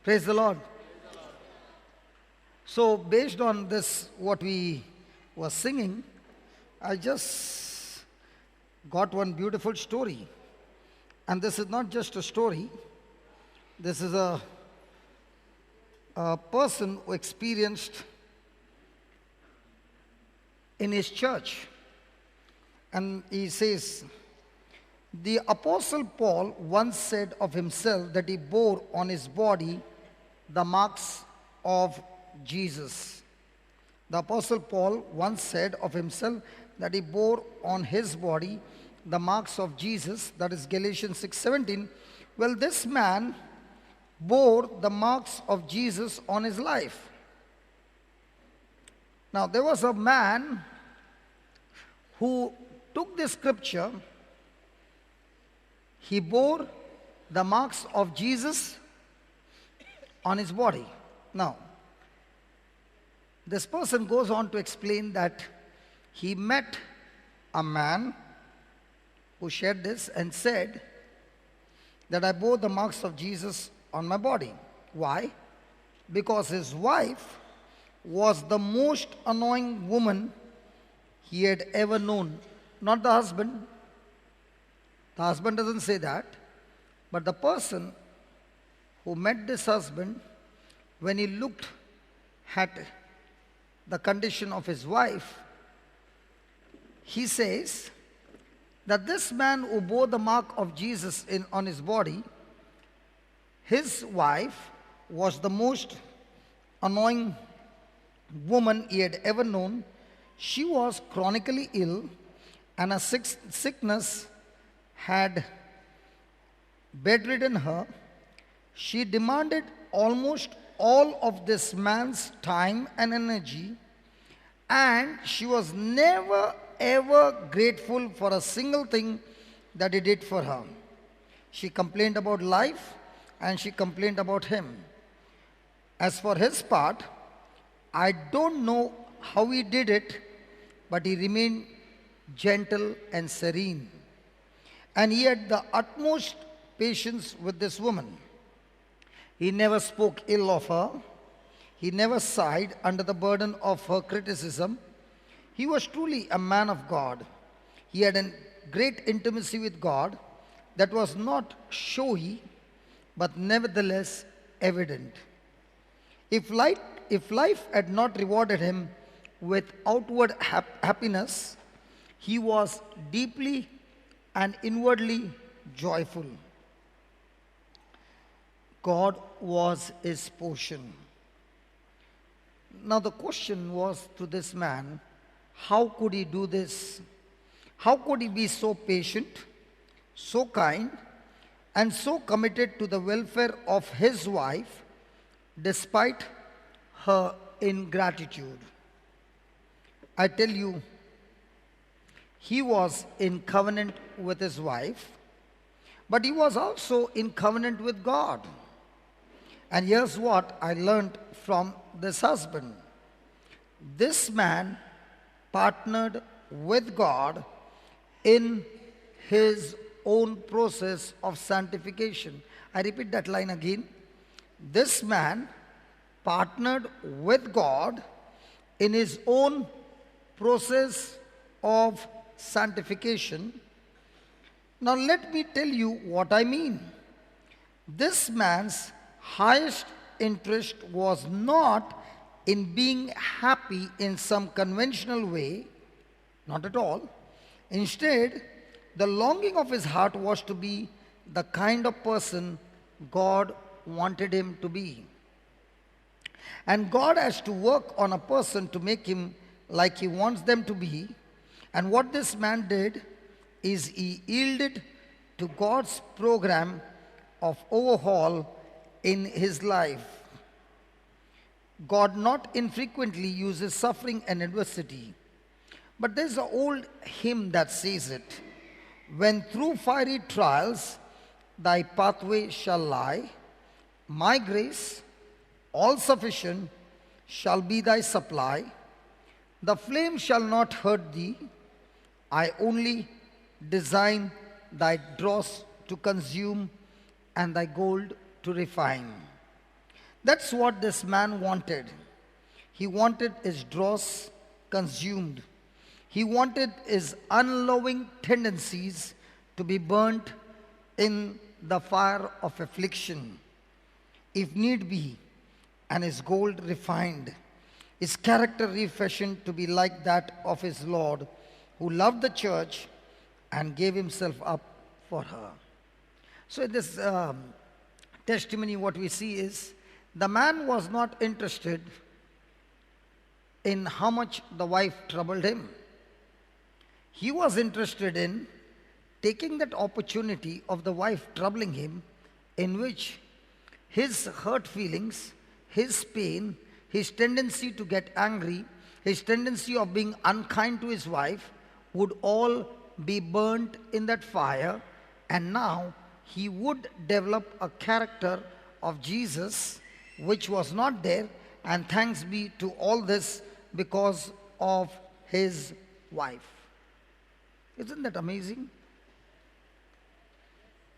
Praise the Lord. So, based on this, what we were singing, I just got one beautiful story. And this is not just a story, this is a person who experienced in his church. And he says, the Apostle Paul once said of himself that he bore on his body the marks of Jesus. The Apostle Paul once said of himself that he bore on his body the marks of Jesus, that is Galatians 6:17. Well, this man bore the marks of Jesus on his life. Now, there was a man who took this scripture, he bore the marks of Jesus on his body. Now, this person goes on to explain that he met a man who shared this and said that I bore the marks of Jesus on my body. Why? Because his wife was the most annoying woman he had ever known. Not the husband. The husband doesn't say that. But the person who met this husband, when he looked at the condition of his wife, he says that this man who bore the mark of Jesus on his body, his wife was the most annoying woman he had ever known. She was chronically ill, and a sickness had bedridden her. She demanded almost all of this man's time and energy, and she was never ever grateful for a single thing that he did for her. She complained about life and she complained about him. As for his part, I don't know how he did it, but he remained gentle and serene. And he had the utmost patience with this woman. He never spoke ill of her. He never sighed under the burden of her criticism. He was truly a man of God. He had a great intimacy with God that was not showy, but nevertheless evident. If life had not rewarded him with outward happiness, he was deeply and inwardly joyful. God was his portion. Now the question was to this man, how could he do this? How could he be so patient, so kind, and so committed to the welfare of his wife despite her ingratitude? I tell you, he was in covenant with his wife, but he was also in covenant with God. And here's what I learned from this husband. This man partnered with God in his own process of sanctification. I repeat that line again. This man partnered with God in his own process of sanctification. Now let me tell you what I mean. This man's highest interest was not in being happy in some conventional way, not at all. Instead, the longing of his heart was to be the kind of person God wanted him to be. And God has to work on a person to make him like he wants them to be. And what this man did is he yielded to God's program of overhaul in his life. God not infrequently uses suffering and adversity. But there's an old hymn that says it. When through fiery trials thy pathway shall lie, my grace, all sufficient, shall be thy supply. The flame shall not hurt thee. I only design thy dross to consume and thy gold to refine. That's what this man wanted. He wanted his dross consumed. He wanted his unloving tendencies to be burnt in the fire of affliction, if need be, and his gold refined, his character refashioned to be like that of his Lord, who loved the church and gave himself up for her. So in this testimony, what we see is the man was not interested in how much the wife troubled him. He was interested in taking that opportunity of the wife troubling him, in which his hurt feelings, his pain, his tendency to get angry, his tendency of being unkind to his wife would all be burnt in that fire, and now he would develop a character of Jesus which was not there, and thanks be to all this because of his wife. Isn't that amazing?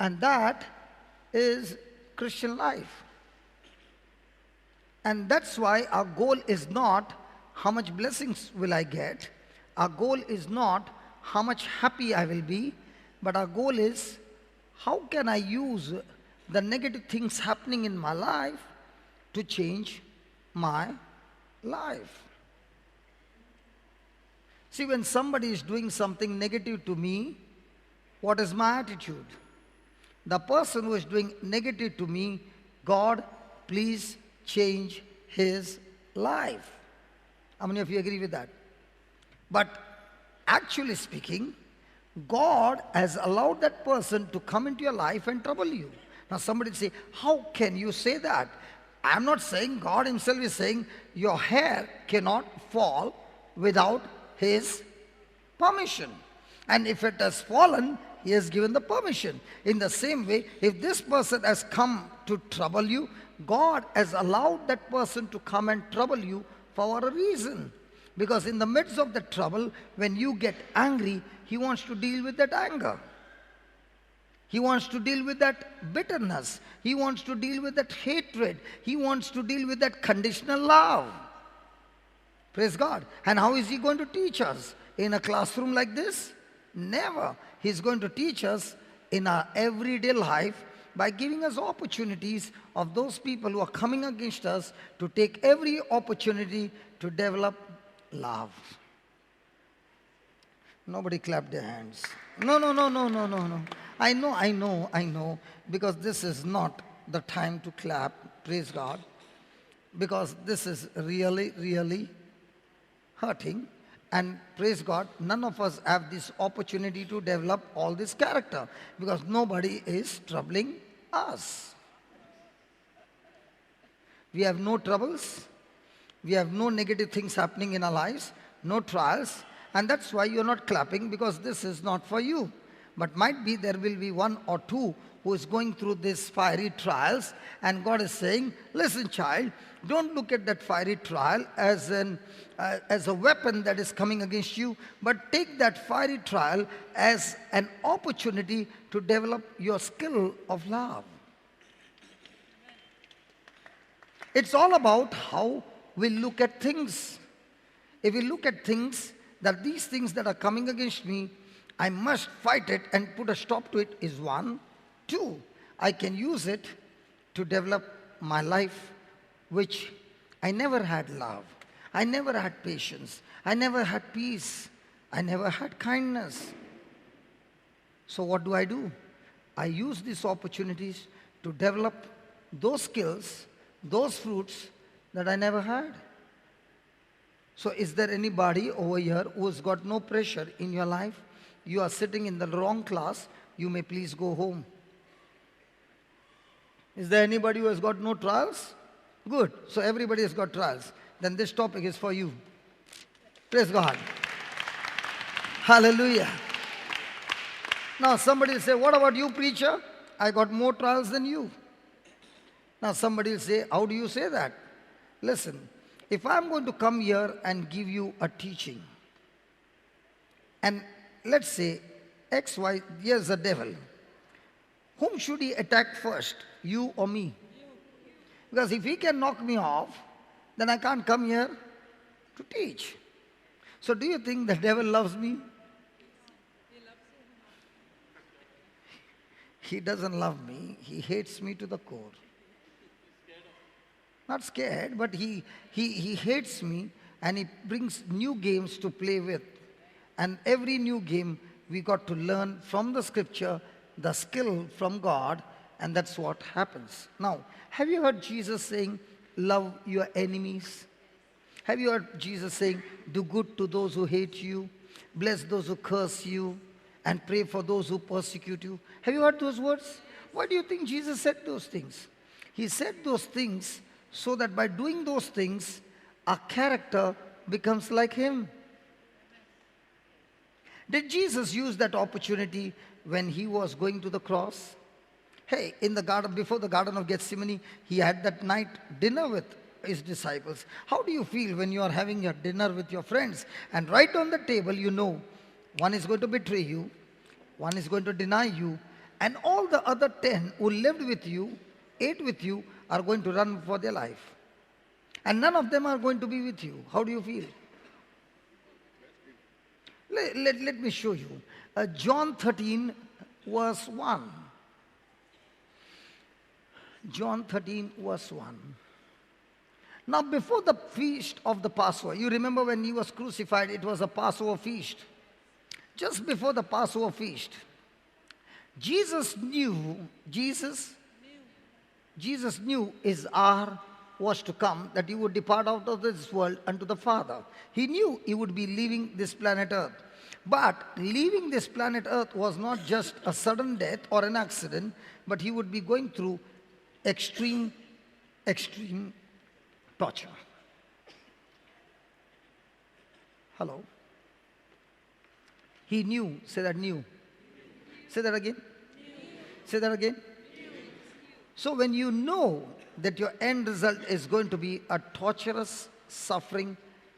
And that is Christian life. And that's why our goal is not how much blessings will I get. Our goal is not how much happy I will be, but our goal is how can I use the negative things happening in my life to change my life. See, when somebody is doing something negative to me, what is my attitude? The person who is doing negative to me, God, please change his life. How many of you agree with that? But actually speaking, God has allowed that person to come into your life and trouble you. Now somebody say, how can you say that? I'm not saying, God himself is saying your hair cannot fall without his permission. And if it has fallen, he has given the permission. In the same way, if this person has come to trouble you, God has allowed that person to come and trouble you for a reason. Because in the midst of the trouble, when you get angry, he wants to deal with that anger. He wants to deal with that bitterness. He wants to deal with that hatred. He wants to deal with that conditional love. Praise God. And how is he going to teach us? In a classroom like this? Never. He's going to teach us in our everyday life by giving us opportunities of those people who are coming against us to take every opportunity to develop love. Nobody clapped their hands. No. I know. Because this is not the time to clap. Praise God. Because this is really hurting. And praise God, none of us have this opportunity to develop all this character. Because nobody is troubling us. We have no troubles. We have no negative things happening in our lives. No trials. And that's why you're not clapping, because this is not for you. But might be there will be one or two who is going through these fiery trials, and God is saying, listen child, don't look at that fiery trial as a weapon that is coming against you, but take that fiery trial as an opportunity to develop your skill of love. It's all about how we look at things. If we look at things, that these things that are coming against me, I must fight it and put a stop to it is one. Two, I can use it to develop my life, which I never had love. I never had patience. I never had peace. I never had kindness. So what do? I use these opportunities to develop those skills, those fruits that I never had. So is there anybody over here who has got no pressure in your life? You are sitting in the wrong class. You may please go home. Is there anybody who has got no trials? Good. So everybody has got trials. Then this topic is for you. Praise God. Hallelujah. Now somebody will say, what about you, preacher? I got more trials than you. Now somebody will say, how do you say that? Listen, if I'm going to come here and give you a teaching, and let's say X, Y, here's the devil. Whom should he attack first? You or me? Because if he can knock me off, then I can't come here to teach. So do you think the devil loves me? He doesn't love me. He hates me to the core. Not scared, but he hates me, and he brings new games to play with. And every new game we got to learn from the scripture, the skill from God, and that's what happens. Now, have you heard Jesus saying, love your enemies? Have you heard Jesus saying, do good to those who hate you, bless those who curse you, and pray for those who persecute you? Have you heard those words? Why do you think Jesus said those things? He said those things so that by doing those things, our character becomes like him. Did Jesus use that opportunity when he was going to the cross? Hey, in the garden, before the Garden of Gethsemane, he had that night dinner with his disciples. How do you feel when you are having your dinner with your friends, and right on the table you know one is going to betray you, one is going to deny you, and all the other 10 who lived with you, ate with you, are going to run for their life. And none of them are going to be with you. How do you feel? Let me show you. John 13 verse 1. John 13 verse 1. Now before the feast of the Passover, you remember when he was crucified, it was a Passover feast. Just before the Passover feast, Jesus knew his hour was to come, that he would depart out of this world unto the Father. He knew he would be leaving this planet Earth. But leaving this planet Earth was not just a sudden death or an accident, but he would be going through extreme torture. Hello? He knew. Say that, knew. Say that again. Say that again. So when you know that your end result is going to be a torturous, suffering,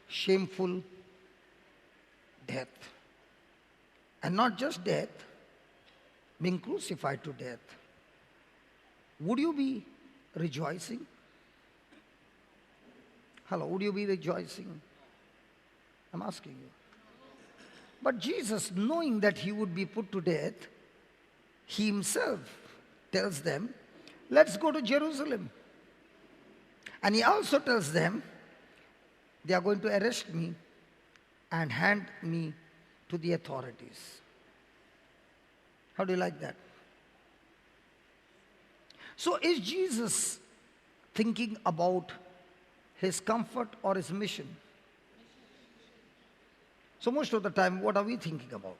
shameful death, and not just death, being crucified to death, would you be rejoicing? Hello, would you be rejoicing? I'm asking you. But Jesus, knowing that he would be put to death, he himself tells them, let's go to Jerusalem. And he also tells them, they are going to arrest me and hand me to the authorities. How do you like that? So is Jesus thinking about his comfort or his mission? So most of the time, what are we thinking about?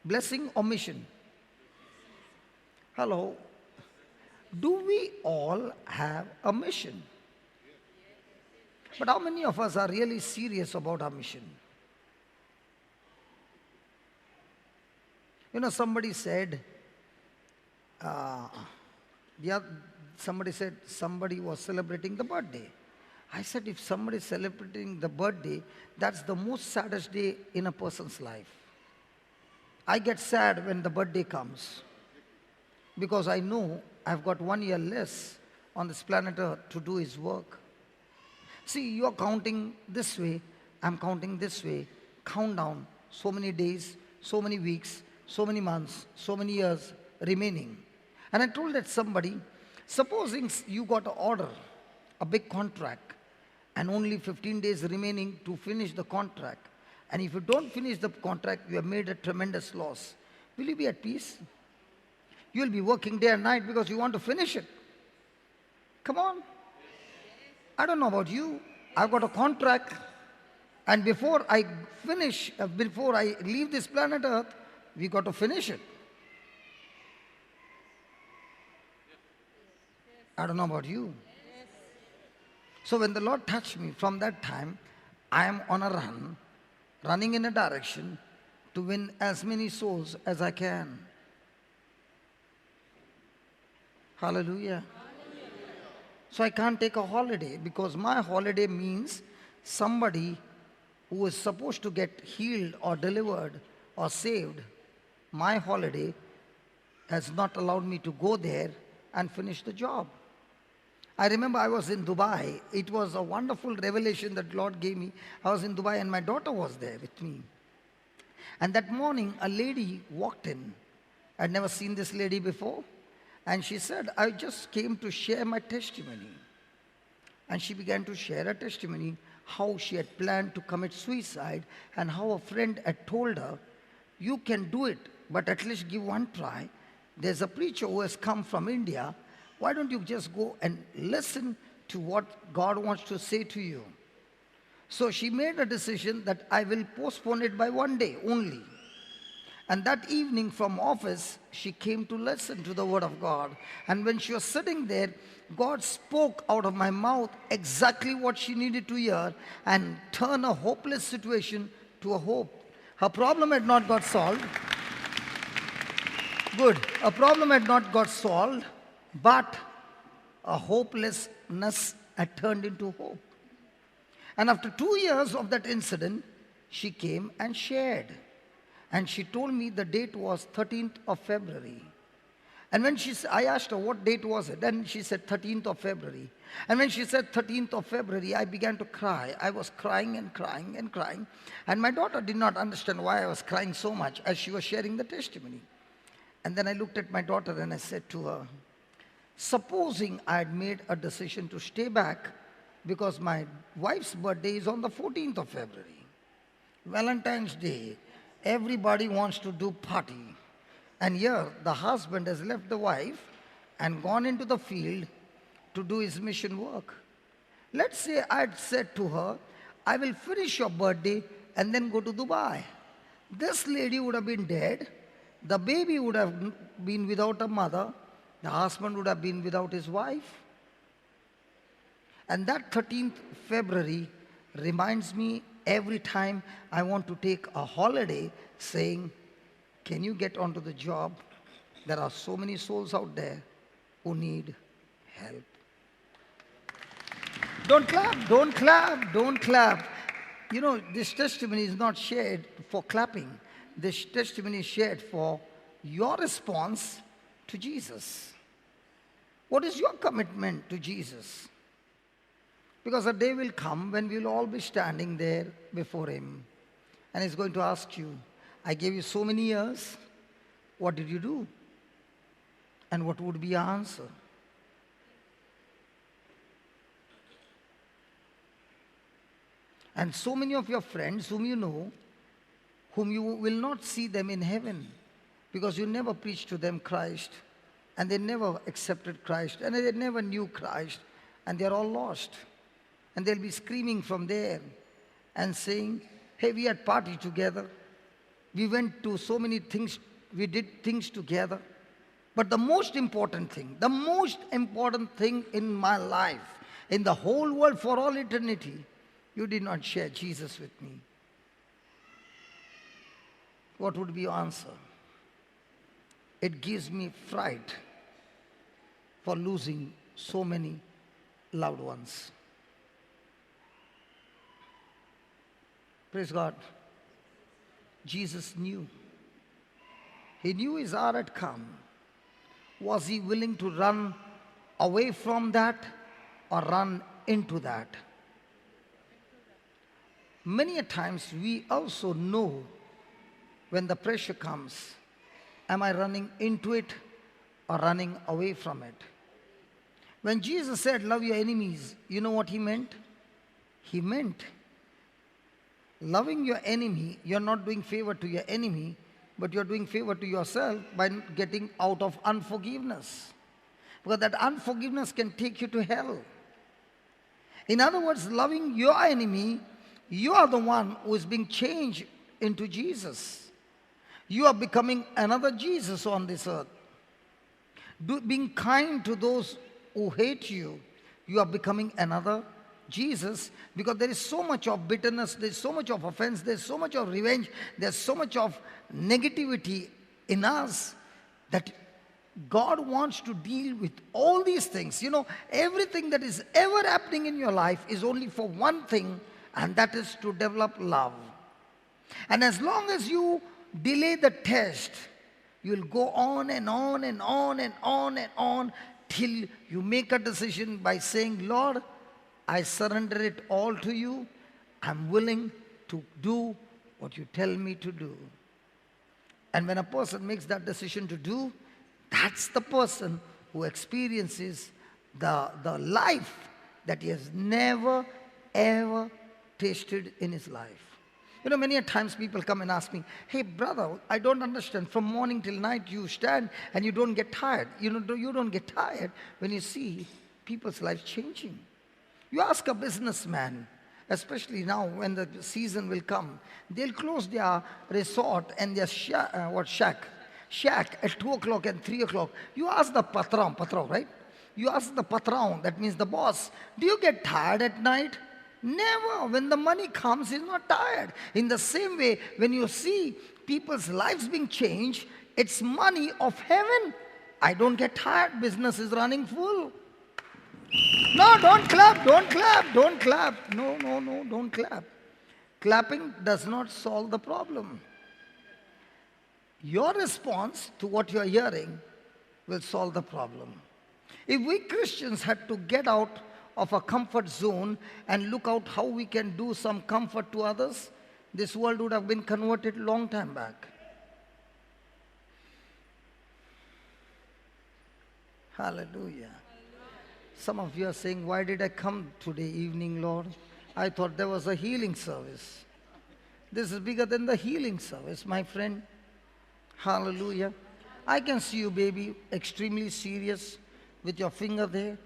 Blessing or mission? Hello? Do we all have a mission? But how many of us are really serious about our mission? You know, somebody said, somebody was celebrating the birthday. I said, if somebody is celebrating the birthday, that's the most saddest day in a person's life. I get sad when the birthday comes, because I know I've got 1 year less on this planet Earth to do his work. See, you're counting this way, I'm counting this way. Count down so many days, so many weeks, so many months, so many years remaining. And I told that somebody, supposing you got an order, a big contract, and only 15 days remaining to finish the contract, and if you don't finish the contract, you have made a tremendous loss. Will you be at peace? You'll be working day and night because you want to finish it. Come on. I don't know about you. I've got a contract, and before I finish, before I leave this planet Earth, we got to finish it. I don't know about you. So when the Lord touched me, from that time, I am on a run, running in a direction to win as many souls as I can. Hallelujah. So I can't take a holiday, because my holiday means somebody who is supposed to get healed or delivered or saved. My holiday has not allowed me to go there and finish the job. I remember I was in Dubai. It was a wonderful revelation that Lord gave me. I was in Dubai and my daughter was there with me. And that morning, a lady walked in. I'd never seen this lady before. And she said, I just came to share my testimony. And she began to share her testimony, how she had planned to commit suicide and how a friend had told her, you can do it, but at least give one try. There's a preacher who has come from India. Why don't you just go and listen to what God wants to say to you? So she made a decision that I will postpone it by one day only. And that evening from office, she came to listen to the word of God. And when she was sitting there, God spoke out of my mouth exactly what she needed to hear and turn a hopeless situation to a hope. Her problem had not got solved. Good. Her problem had not got solved, but a hopelessness had turned into hope. And after 2 years of that incident, she came and shared. And she told me the date was 13th of February. And when I asked her what date was it, then she said 13th of February. And when she said 13th of February, I began to cry. I was crying and crying and crying. And my daughter did not understand why I was crying so much as she was sharing the testimony. And then I looked at my daughter and I said to her, supposing I had made a decision to stay back because my wife's birthday is on the 14th of February, Valentine's Day, everybody wants to do party. And here the husband has left the wife and gone into the field to do his mission work. Let's say I'd said to her, I will finish your birthday and then go to Dubai. This lady would have been dead. The baby would have been without a mother. The husband would have been without his wife. And that 13th February reminds me every time I want to take a holiday saying, can you get onto the job? There are so many souls out there who need help. Don't clap, don't clap, don't clap. You know, this testimony is not shared for clapping. This testimony is shared for your response to Jesus. What is your commitment to Jesus? Because a day will come when we will all be standing there before Him. And He's going to ask you, I gave you so many years. What did you do? And what would be your answer? And so many of your friends whom you know, whom you will not see them in heaven because you never preached to them Christ, and they never accepted Christ, and they never knew Christ, and they're all lost. And they'll be screaming from there and saying, hey, we had party together. We went to so many things, we did things together. But the most important thing in my life, in the whole world for all eternity, you did not share Jesus with me. What would be your answer? It gives me fright for losing so many loved ones. Praise God. Jesus knew. He knew his hour had come. Was he willing to run away from that or run into that? Many a times we also know when the pressure comes, am I running into it or running away from it? When Jesus said, love your enemies, you know what he meant? He meant loving your enemy. You're not doing favor to your enemy, but you're doing favor to yourself by getting out of unforgiveness. Because that unforgiveness can take you to hell. In other words, loving your enemy, you are the one who is being changed into Jesus. You are becoming another Jesus on this earth. Being kind to those who hate you, you are becoming another Jesus, because there is so much of bitterness, there is so much of offense, there is so much of revenge, there is so much of negativity in us that God wants to deal with all these things. You know, everything that is ever happening in your life is only for one thing, and that is to develop love. And as long as you delay the test, you will go on and on and on and on and on until you make a decision by saying, Lord, I surrender it all to you. I'm willing to do what you tell me to do. And when a person makes that decision to do, that's the person who experiences the life that he has never, ever tasted in his life. You know, many a times people come and ask me, hey brother, I don't understand. From morning till night you stand and you don't get tired. You know, you don't get tired when you see people's lives changing. You ask a businessman, especially now when the season will come, they'll close their resort and their shack at 2 o'clock and 3 o'clock. You ask the patron, right? You ask the patron, that means the boss, do you get tired at night? Never. When the money comes, he's not tired. In the same way, when you see people's lives being changed, it's money of heaven. I don't get tired. Business is running full. No, don't clap, don't clap, don't clap. No, don't clap. Clapping does not solve the problem. Your response to what you're hearing will solve the problem. If we Christians had to get out of a comfort zone and look out how we can do some comfort to others, this world would have been converted long time back. Hallelujah. Some of you are saying, why did I come today evening, Lord? I thought there was a healing service. This is bigger than the healing service, my friend. Hallelujah. I can see you, baby, extremely serious with your finger there.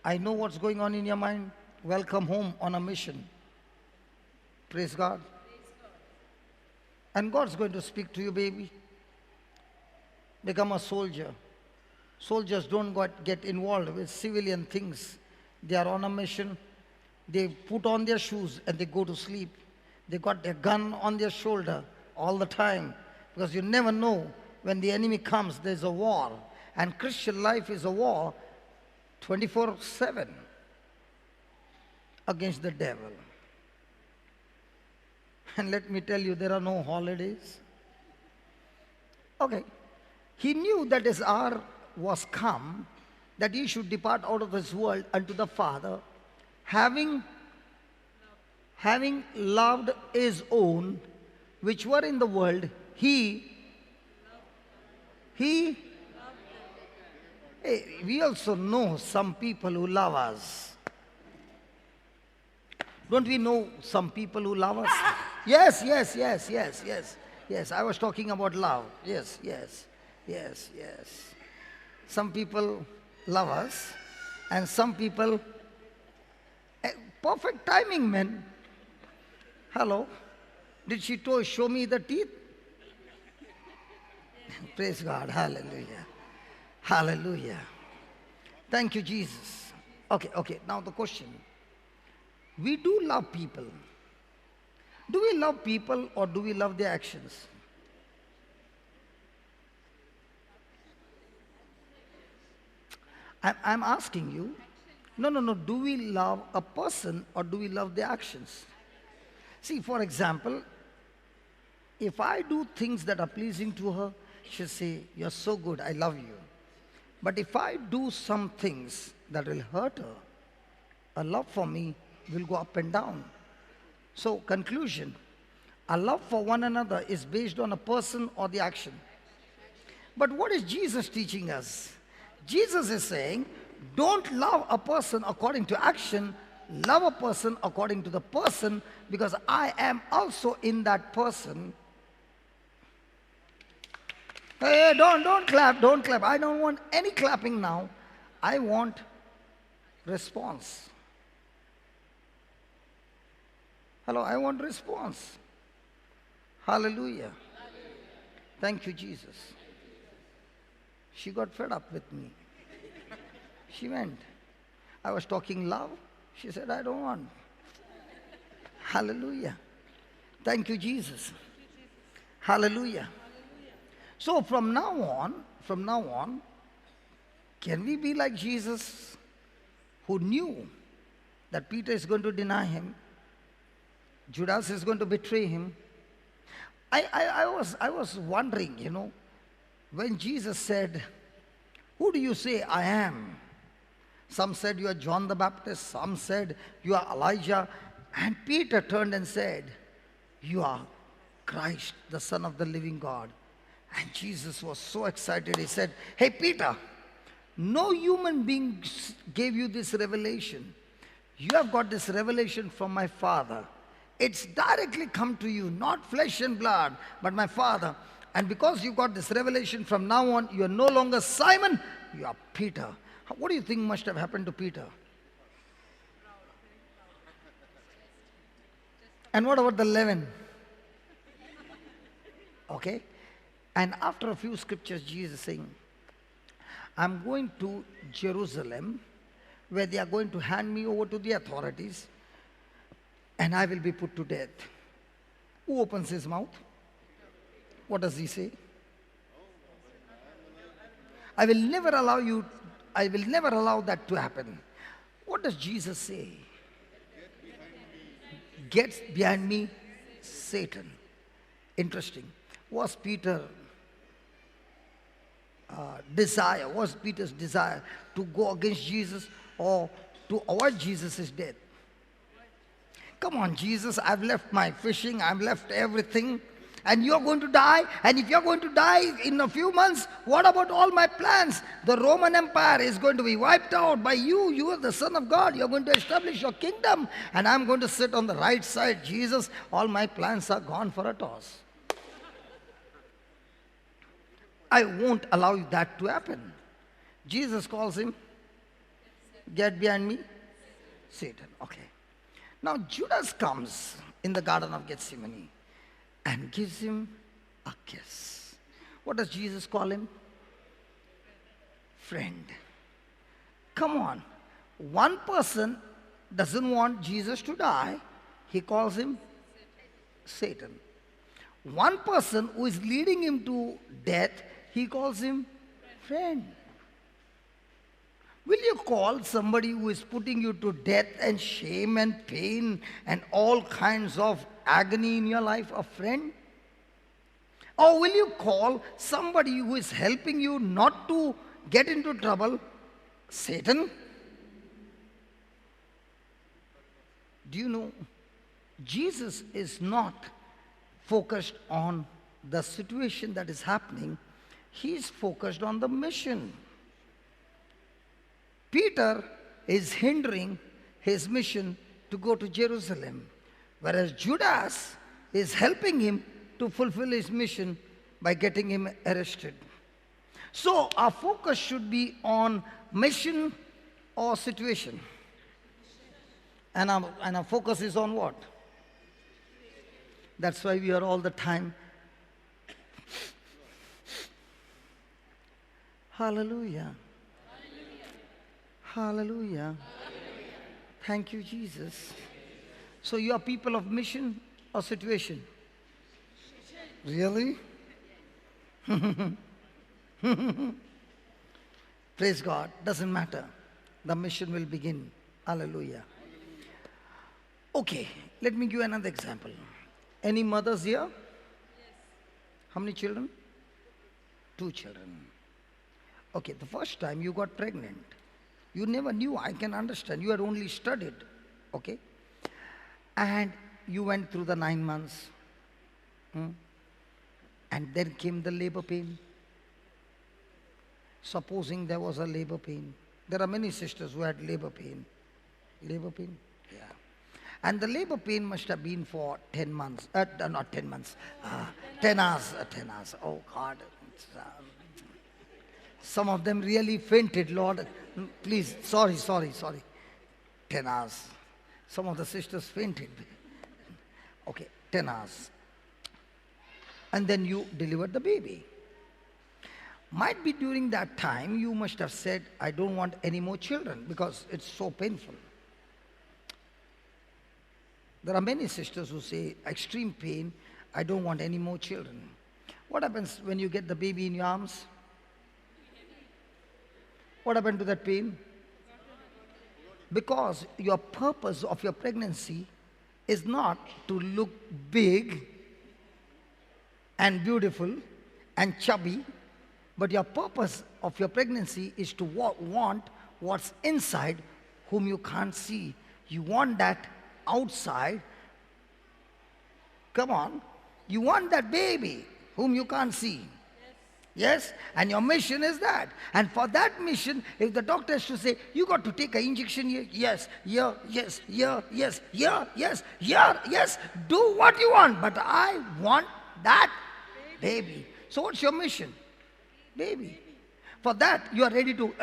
I know what's going on in your mind. Welcome home on a mission. Praise God. And God's going to speak to you, baby. Become a soldier. Soldiers don't get involved with civilian things. They are on a mission. They put on their shoes and they go to sleep. They got their gun on their shoulder all the time. Because you never know when the enemy comes, there's a war. And Christian life is a war 24/7 against the devil. And let me tell you, there are no holidays. Okay. He knew that his hour was come, that he should depart out of this world unto the Father, having loved his own, which were in the world, he Hey, we also know some people who love us. Don't we know some people who love us? Yes. I was talking about love. Yes. Some people love us, and some people, perfect timing, man. Hello? Did she show me the teeth? Praise God. Hallelujah. Hallelujah. Thank you, Jesus. Okay. Now the question. We do love people. Do we love people or do we love their actions? I'm asking you. No. Do we love a person or do we love their actions? See, for example, if I do things that are pleasing to her, she'll say, you're so good, I love you. But if I do some things that will hurt her, her love for me will go up and down. So, conclusion, our love for one another is based on a person or the action. But what is Jesus teaching us? Jesus is saying, don't love a person according to action, love a person according to the person, because I am also in that person. Hey, don't clap. I don't want any clapping now. I want response. Hello, I want response. Hallelujah. Thank you, Jesus. She got fed up with me. She went. I was talking love. She said, I don't want. Hallelujah. Thank you, Jesus. Hallelujah. So from now on, can we be like Jesus, who knew that Peter is going to deny him, Judas is going to betray him? I was wondering, when Jesus said, who do you say I am? Some said you are John the Baptist. Some said you are Elijah. And Peter turned and said, you are Christ, the Son of the living God. And Jesus was so excited. He said, hey, Peter, no human being gave you this revelation. You have got this revelation from my Father. It's directly come to you, not flesh and blood, but my Father. And because you got this revelation, from now on, you are no longer Simon, you are Peter. What do you think must have happened to Peter? And what about the leaven? Okay. And after a few scriptures, Jesus saying, I'm going to Jerusalem, where they are going to hand me over to the authorities, and I will be put to death. Who opens his mouth? What does he say? I will never allow that to happen. What does Jesus say? Get behind me, Satan. Interesting. Was Peter's desire to go against Jesus or to avoid Jesus' death? Come on, Jesus, I've left my fishing, I've left everything, and you're going to die. And if you're going to die in a few months, what about all my plans? The Roman Empire is going to be wiped out by you. You are the Son of God. You're going to establish your kingdom, and I'm going to sit on the right side. Jesus, all my plans are gone for a toss. I won't allow that to happen. Jesus calls him, get behind me, Satan. Okay. Now Judas comes in the Garden of Gethsemane and gives him a kiss. What does Jesus call him? Friend. Come on. One person doesn't want Jesus to die. He calls him Satan. One person who is leading him to death, he calls him friend. Will you call somebody who is putting you to death and shame and pain and all kinds of agony in your life a friend? Or will you call somebody who is helping you not to get into trouble Satan? Do you know, Jesus is not focused on the situation that is happening. He is focused on the mission. Peter is hindering his mission to go to Jerusalem, whereas Judas is helping him to fulfill his mission by getting him arrested. So our focus should be on mission or situation. And our focus is on what? That's why we are all the time. Hallelujah. Hallelujah. Thank you, Jesus. So you are people of mission or situation? Really? Praise God. Doesn't matter. The mission will begin. Hallelujah. Okay, let me give you another example. Any mothers here? How many children? 2 children. Okay, the first time you got pregnant, you never knew. I can understand. You had only studied. Okay? And you went through the 9 months. And then came the labor pain. Supposing there was a labor pain. There are many sisters who had labor pain. Labor pain? Yeah. And the labor pain must have been for 10 months. Not 10 months. 10 hours. 10 hours. Oh God. Some of them really fainted, Lord. Please, sorry. 10 hours. Some of the sisters fainted. Okay, 10 hours. And then you delivered the baby. Might be during that time you must have said, I don't want any more children because it's so painful. There are many sisters who say, extreme pain, I don't want any more children. What happens when you get the baby in your arms? What happened to that pain? Because your purpose of your pregnancy is not to look big and beautiful and chubby, but your purpose of your pregnancy is to want what's inside, whom you can't see. You want that outside. Come on. You want that baby whom you can't see. Yes? And your mission is that. And for that mission, if the doctor has to say, you got to take an injection here, yes, here, yes, here, yes, here, yes, here, yes, do what you want. But I want that baby. So what's your mission? Baby. For that, you are ready to,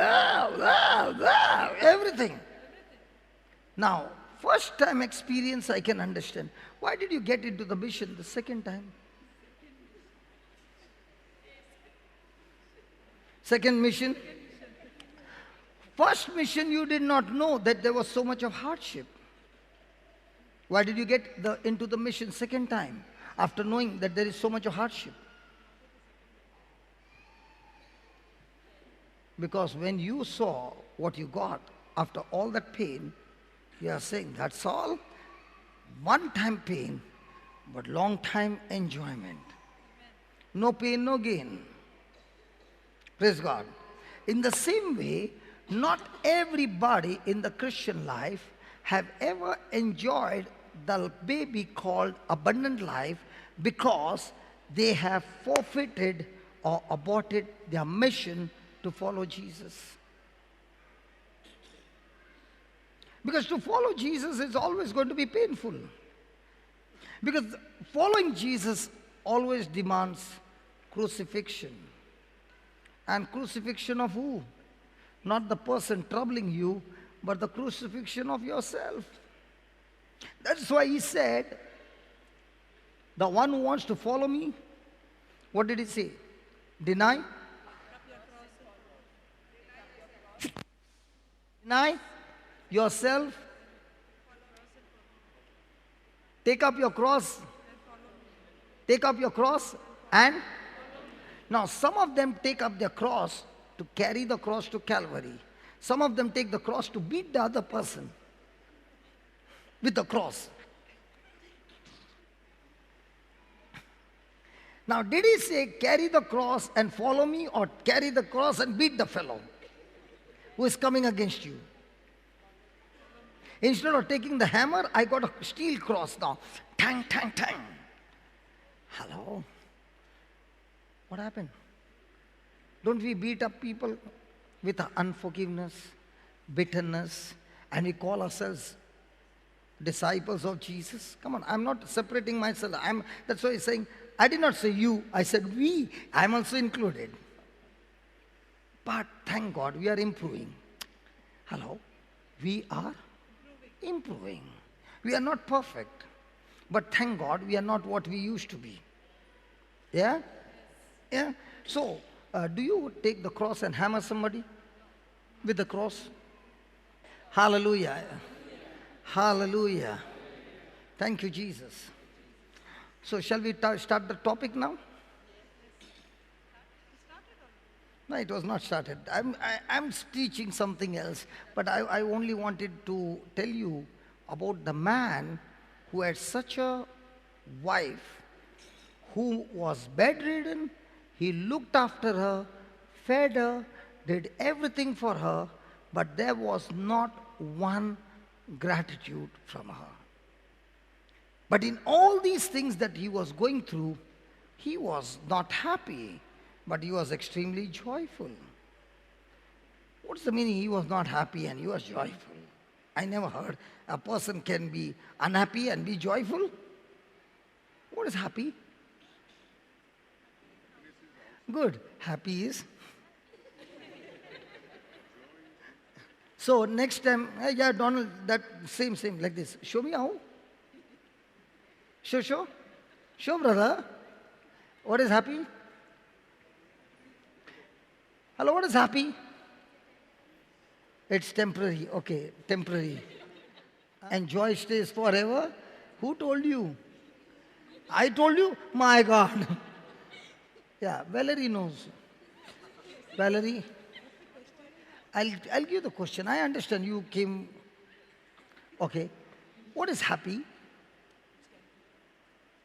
everything. Now, first time experience I can understand. Why did you get into the mission the second time? Second mission. First mission, you did not know that there was so much of hardship. Why did you get into the mission second time after knowing that there is so much of hardship? Because when you saw what you got after all that pain, you are saying, that's all? One time pain, but long time enjoyment. No pain, no gain. Praise God. In the same way, not everybody in the Christian life have ever enjoyed the baby called abundant life because they have forfeited or aborted their mission to follow Jesus. Because to follow Jesus is always going to be painful. Because following Jesus always demands crucifixion. And crucifixion of who? Not the person troubling you, but the crucifixion of yourself. That's why he said, the one who wants to follow me, what did he say? Deny? Deny yourself. Take up your cross. Take up your cross and now some of them take up their cross to carry the cross to Calvary. Some of them take the cross to beat the other person with the cross. Now did he say carry the cross and follow me, or carry the cross and beat the fellow who is coming against you? Instead of taking the hammer, I got a steel cross now. Tang, tang, tang. Hello? What happened? Don't we beat up people with unforgiveness, bitterness, and we call ourselves disciples of Jesus? Come on, I'm not separating myself. That's why he's saying, I did not say you, I said we. I'm also included. But thank God we are improving. Hello? We are improving. We are not perfect. But thank God we are not what we used to be. Yeah? Yeah? So, do you take the cross and hammer somebody with the cross? Hallelujah. Hallelujah. Thank you, Jesus. So, shall we start the topic now? No, it was not started. I'm teaching something else, but I only wanted to tell you about the man who had such a wife who was bedridden. He looked after her, fed her, did everything for her, but there was not one gratitude from her. But in all these things that he was going through, he was not happy, but he was extremely joyful. What's the meaning he was not happy and he was joyful? I never heard a person can be unhappy and be joyful. What is happy? Good. Happy is. So next time, yeah, Donald, that same, like this. Show me how. Show, brother. What is happy? Hello, what is happy? It's temporary. Okay, temporary. And joy stays forever. Who told you? I told you? My God. Yeah, Valerie knows. Valerie, I'll give you the question. I understand you came. Okay. What is happy?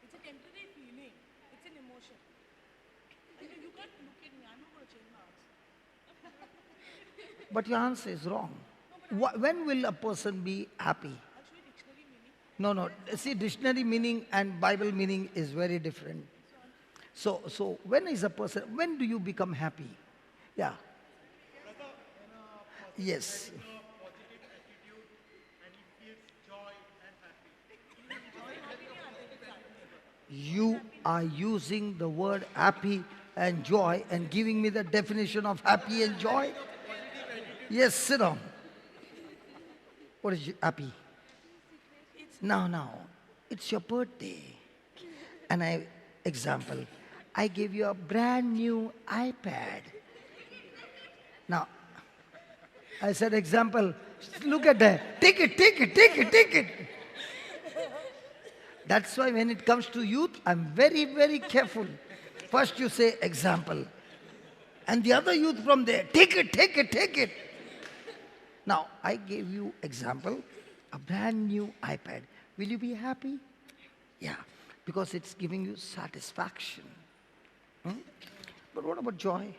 It's a temporary feeling. It's an emotion. You can't look at me. I'm not going to change my answer. But your answer is wrong. When will a person be happy? Actually, dictionary meaning. No, no. See, dictionary meaning and Bible meaning is very different. So when is a person, when do you become happy? Yeah. Yes. You are using the word happy and joy and giving me the definition of happy and joy. Yes, sit down. What is happy? Now, it's your birthday. And example, I gave you a brand new iPad. Now, I said, example, look at that. Take it. That's why when it comes to youth, I'm very, very careful. First you say example. And the other youth from there, take it. Now, I gave you example, a brand new iPad. Will you be happy? Yeah, because it's giving you satisfaction. But what about joy?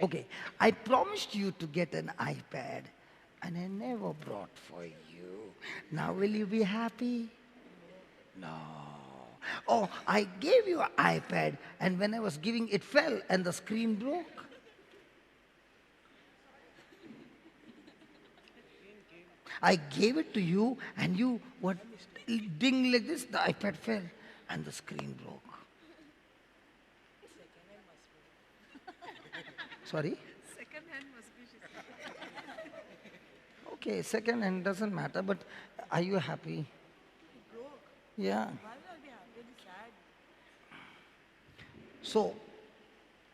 Okay, I promised you to get an iPad and I never brought for you. Now will you be happy? No. Oh, I gave you an iPad and when I was giving it fell and the screen broke. I gave it to you and you were ding like this, the iPad fell and the screen broke. Sorry? Second hand must be, she said. Okay, second hand doesn't matter, but are you happy? Broke. Yeah. Why will I be happy? I'll be sad. So,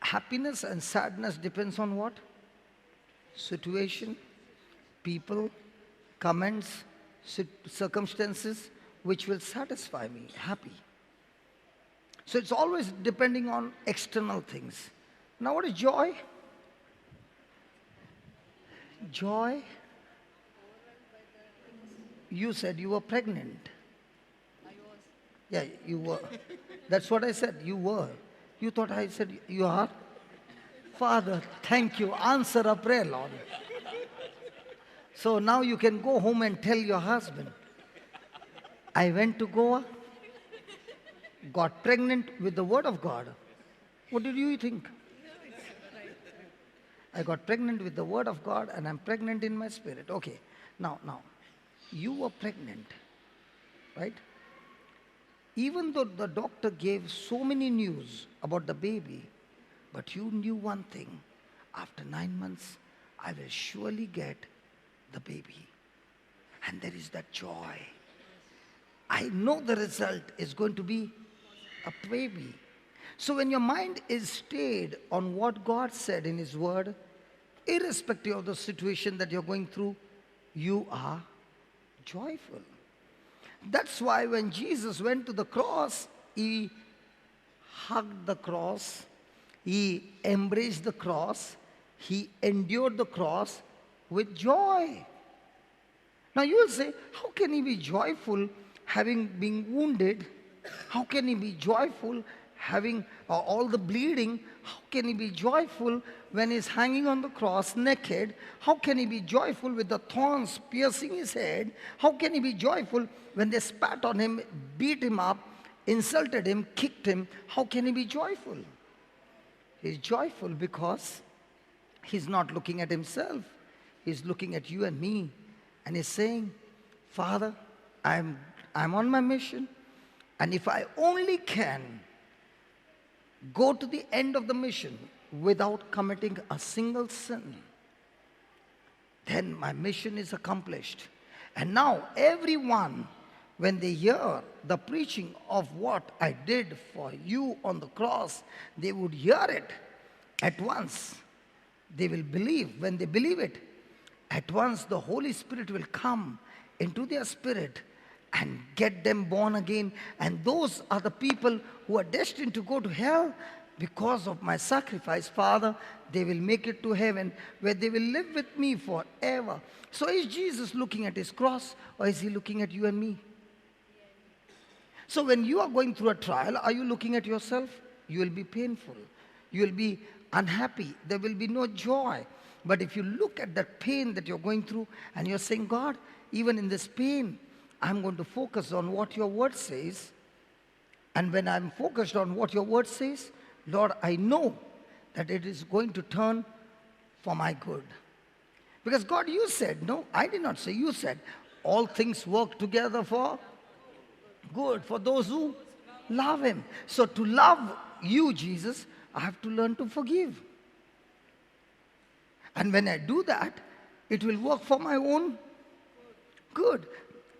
happiness and sadness depends on what? Situation, people, comments, circumstances, which will satisfy me, happy. So it's always depending on external things. Now what is joy? Joy? You said you were pregnant. I was. Yeah, you were. That's what I said, you were. You thought I said you are? Father, thank you. Answer a prayer, Lord. So now you can go home and tell your husband, I went to Goa, got pregnant with the word of God. What did you think? I got pregnant with the word of God and I'm pregnant in my spirit. Okay, now, you were pregnant, right? Even though the doctor gave so many news about the baby, but you knew one thing, after 9 months, I will surely get the baby. And there is that joy. I know the result is going to be a baby. So when your mind is stayed on what God said in His Word, irrespective of the situation that you're going through, you are joyful. That's why when Jesus went to the cross, He hugged the cross, He embraced the cross, He endured the cross with joy. Now you will say, how can He be joyful having been wounded? How can He be joyful having all the bleeding? How can He be joyful when He's hanging on the cross naked? How can He be joyful with the thorns piercing His head? How can He be joyful when they spat on Him, beat Him up, insulted Him, kicked Him? How can He be joyful? He's joyful because He's not looking at Himself. He's looking at you and me. And He's saying, Father, I'm on my mission. And if I only can go to the end of the mission without committing a single sin, then my mission is accomplished. And now everyone, when they hear the preaching of what I did for you on the cross, they would hear it at once. They will believe. When they believe it, at once the Holy Spirit will come into their spirit and get them born again. And those are the people who are destined to go to hell because of my sacrifice. Father, they will make it to heaven where they will live with me forever. So is Jesus looking at His cross or is He looking at you and me? So when you are going through a trial, are you looking at yourself? You will be painful. You will be unhappy. There will be no joy. But if you look at that pain that you're going through and you're saying, God, even in this pain, I'm going to focus on what your word says. And when I'm focused on what your word says, Lord, I know that it is going to turn for my good. Because God, you said, no, I did not say, you said, all things work together for good, for those who love him. So to love you, Jesus, I have to learn to forgive. And when I do that, it will work for my own good.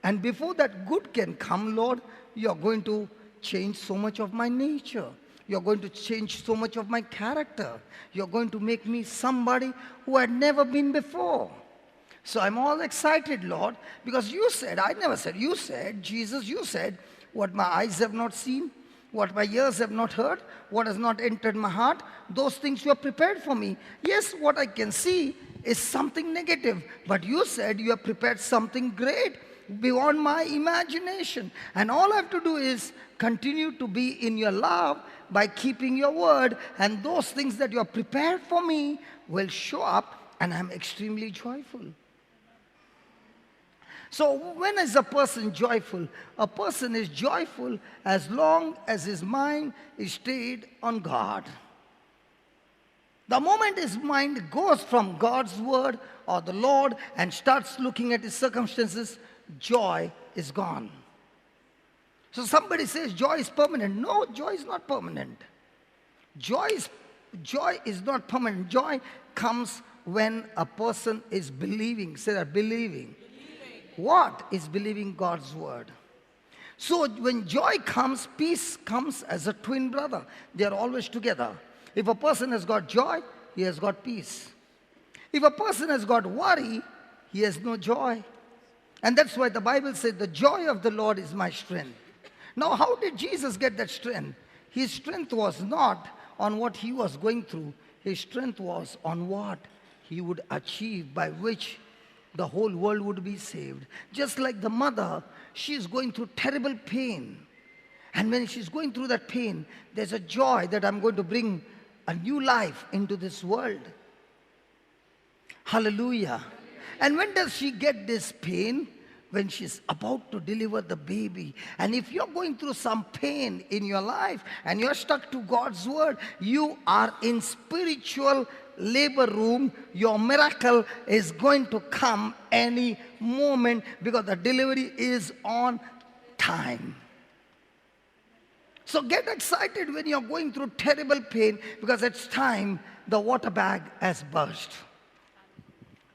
And before that good can come, Lord, you're going to change so much of my nature. You're going to change so much of my character. You're going to make me somebody who had never been before. So I'm all excited, Lord, because you said, I never said, you said, Jesus, you said, what my eyes have not seen, what my ears have not heard, what has not entered my heart, those things you have prepared for me. Yes, what I can see is something negative, but you said you have prepared something great beyond my imagination. And all I have to do is continue to be in your love by keeping your word, and those things that you have prepared for me will show up, and I'm extremely joyful. So when is a person joyful? A person is joyful as long as his mind is stayed on God. The moment his mind goes from God's word or the Lord and starts looking at his circumstances, joy is gone. So somebody says joy is permanent. No, joy is not permanent. Joy is not permanent. Joy comes when a person is believing. Say that, believing. What is believing God's word? So when joy comes, peace comes as a twin brother. They are always together. If a person has got joy, he has got peace. If a person has got worry, he has no joy. And that's why the Bible said, the joy of the Lord is my strength. Now, how did Jesus get that strength? His strength was not on what he was going through. His strength was on what he would achieve, by which the whole world would be saved. Just like the mother, she's going through terrible pain. And when she's going through that pain, there's a joy that I'm going to bring a new life into this world. Hallelujah. And when does she get this pain? When she's about to deliver the baby. And if you're going through some pain in your life and you're stuck to God's word, you are in spiritual labor room. Your miracle is going to come any moment, because the delivery is on time. So get excited when you're going through terrible pain, because it's time. The water bag has burst.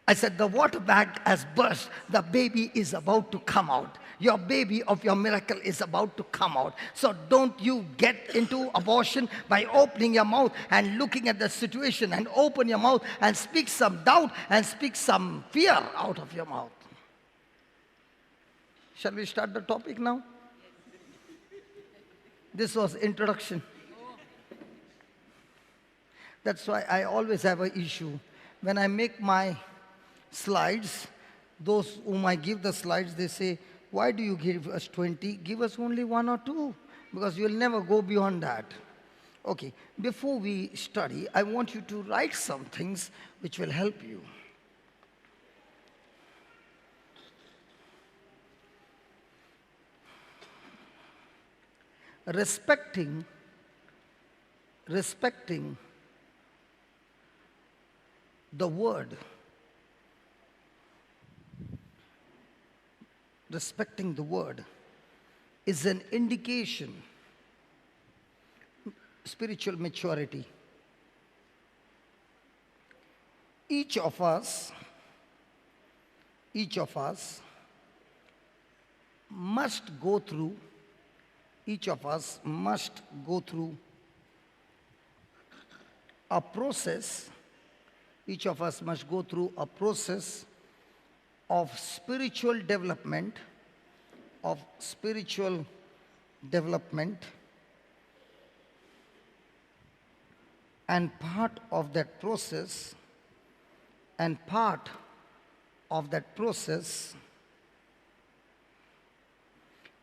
I said, the water bag has burst. The baby is about to come out. Your baby of your miracle is about to come out. So don't you get into abortion by opening your mouth and looking at the situation, and open your mouth and speak some doubt and speak some fear out of your mouth. Shall we start the topic now? This was introduction. That's why I always have an issue. When I make my slides, those whom I give the slides, they say, why do you give us 20? Give us only 1 or 2, because you'll never go beyond that. Okay, before we study, I want you to write some things which will help you. Respecting the word. Respecting the word is an indication, spiritual maturity. Each of us must go through a process. Each of us must go through a process of spiritual development, and part of that process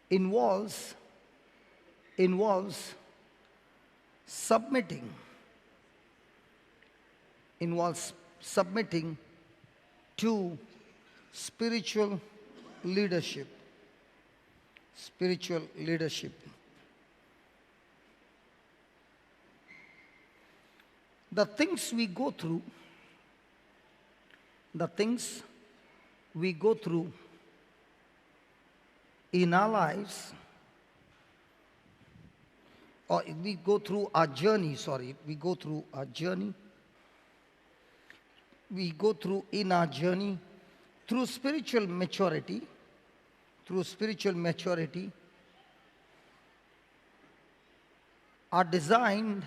involves submitting submitting to spiritual leadership. Spiritual leadership. The things we go through, the things we go through in our lives, or we go through our journey, we go through our journey, we go through in our journey through spiritual maturity, are designed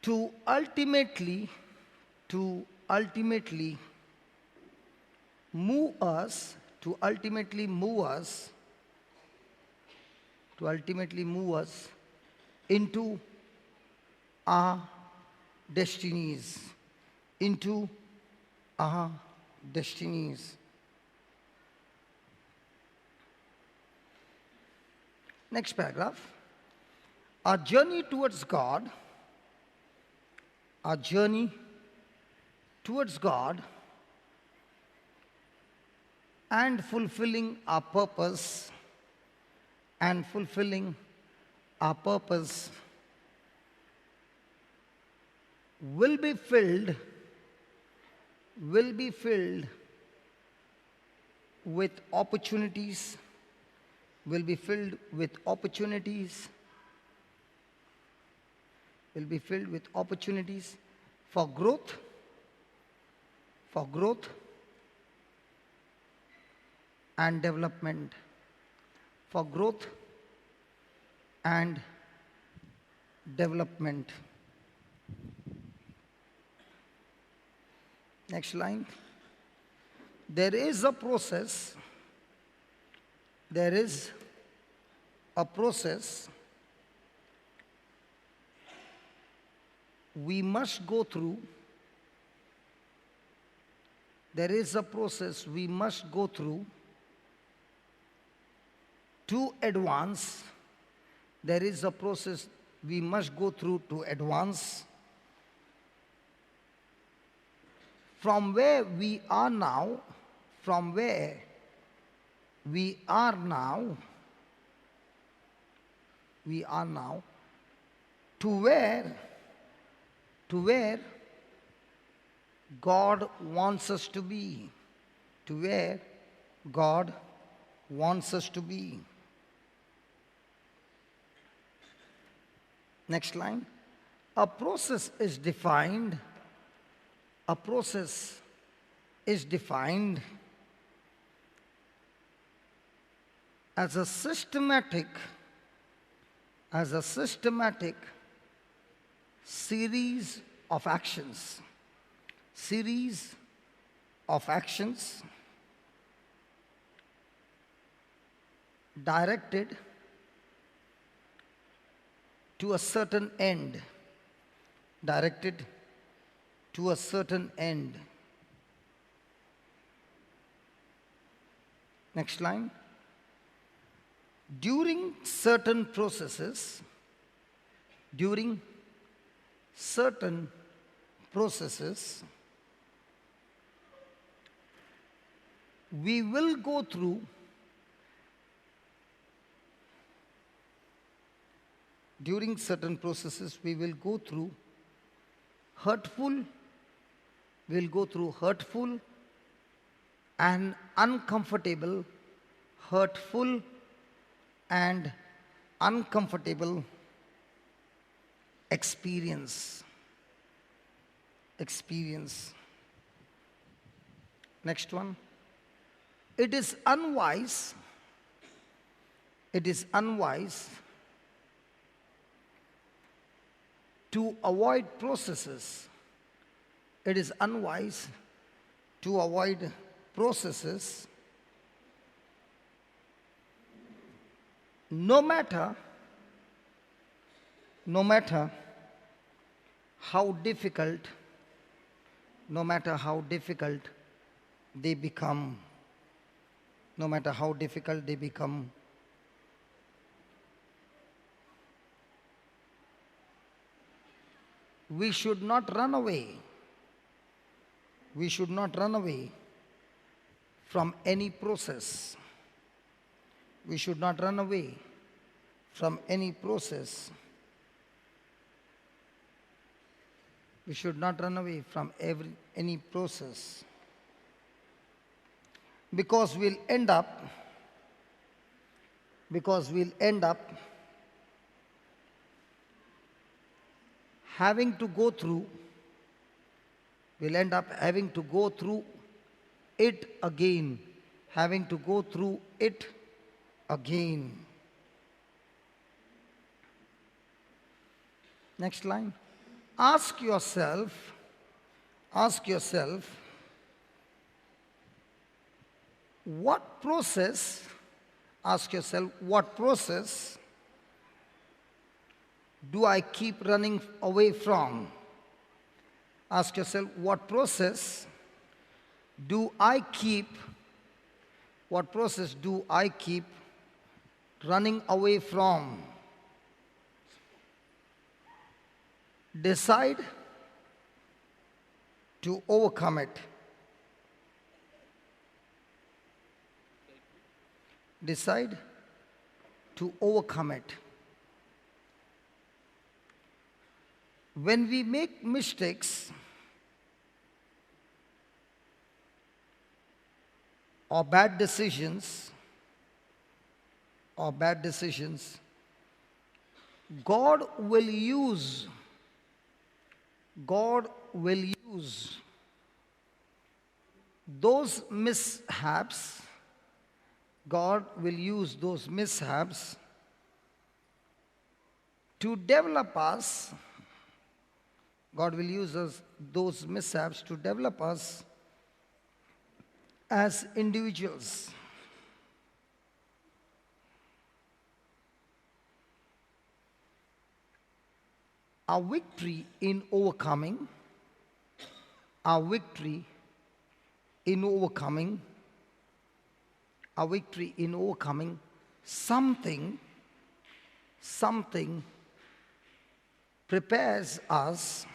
to ultimately move us into our destinies, Next paragraph. Our journey towards God and fulfilling our purpose will be filled with opportunities, for growth, and development, Next line. There is a process we must go through. To advance. From where we are now, to where God wants us to be. Next line. A process is defined as a systematic series of actions directed to a certain end. Next line. During certain processes, we will go through hurtful and uncomfortable experience. Next one. It is unwise to avoid processes. No matter how difficult they become. we should not run away. We should not run away from any process. We should not run away from any process. We should not run away from any process. Because we'll end up having to go through it again. Next line. Ask yourself, what process do I keep running away from? Ask yourself, what process do I keep running away from? Decide to overcome it. Decide to overcome it. When we make mistakes or bad decisions, God will use those mishaps. God will use those mishaps to develop us. God will use those mishaps to develop us as individuals. Our victory in overcoming something prepares us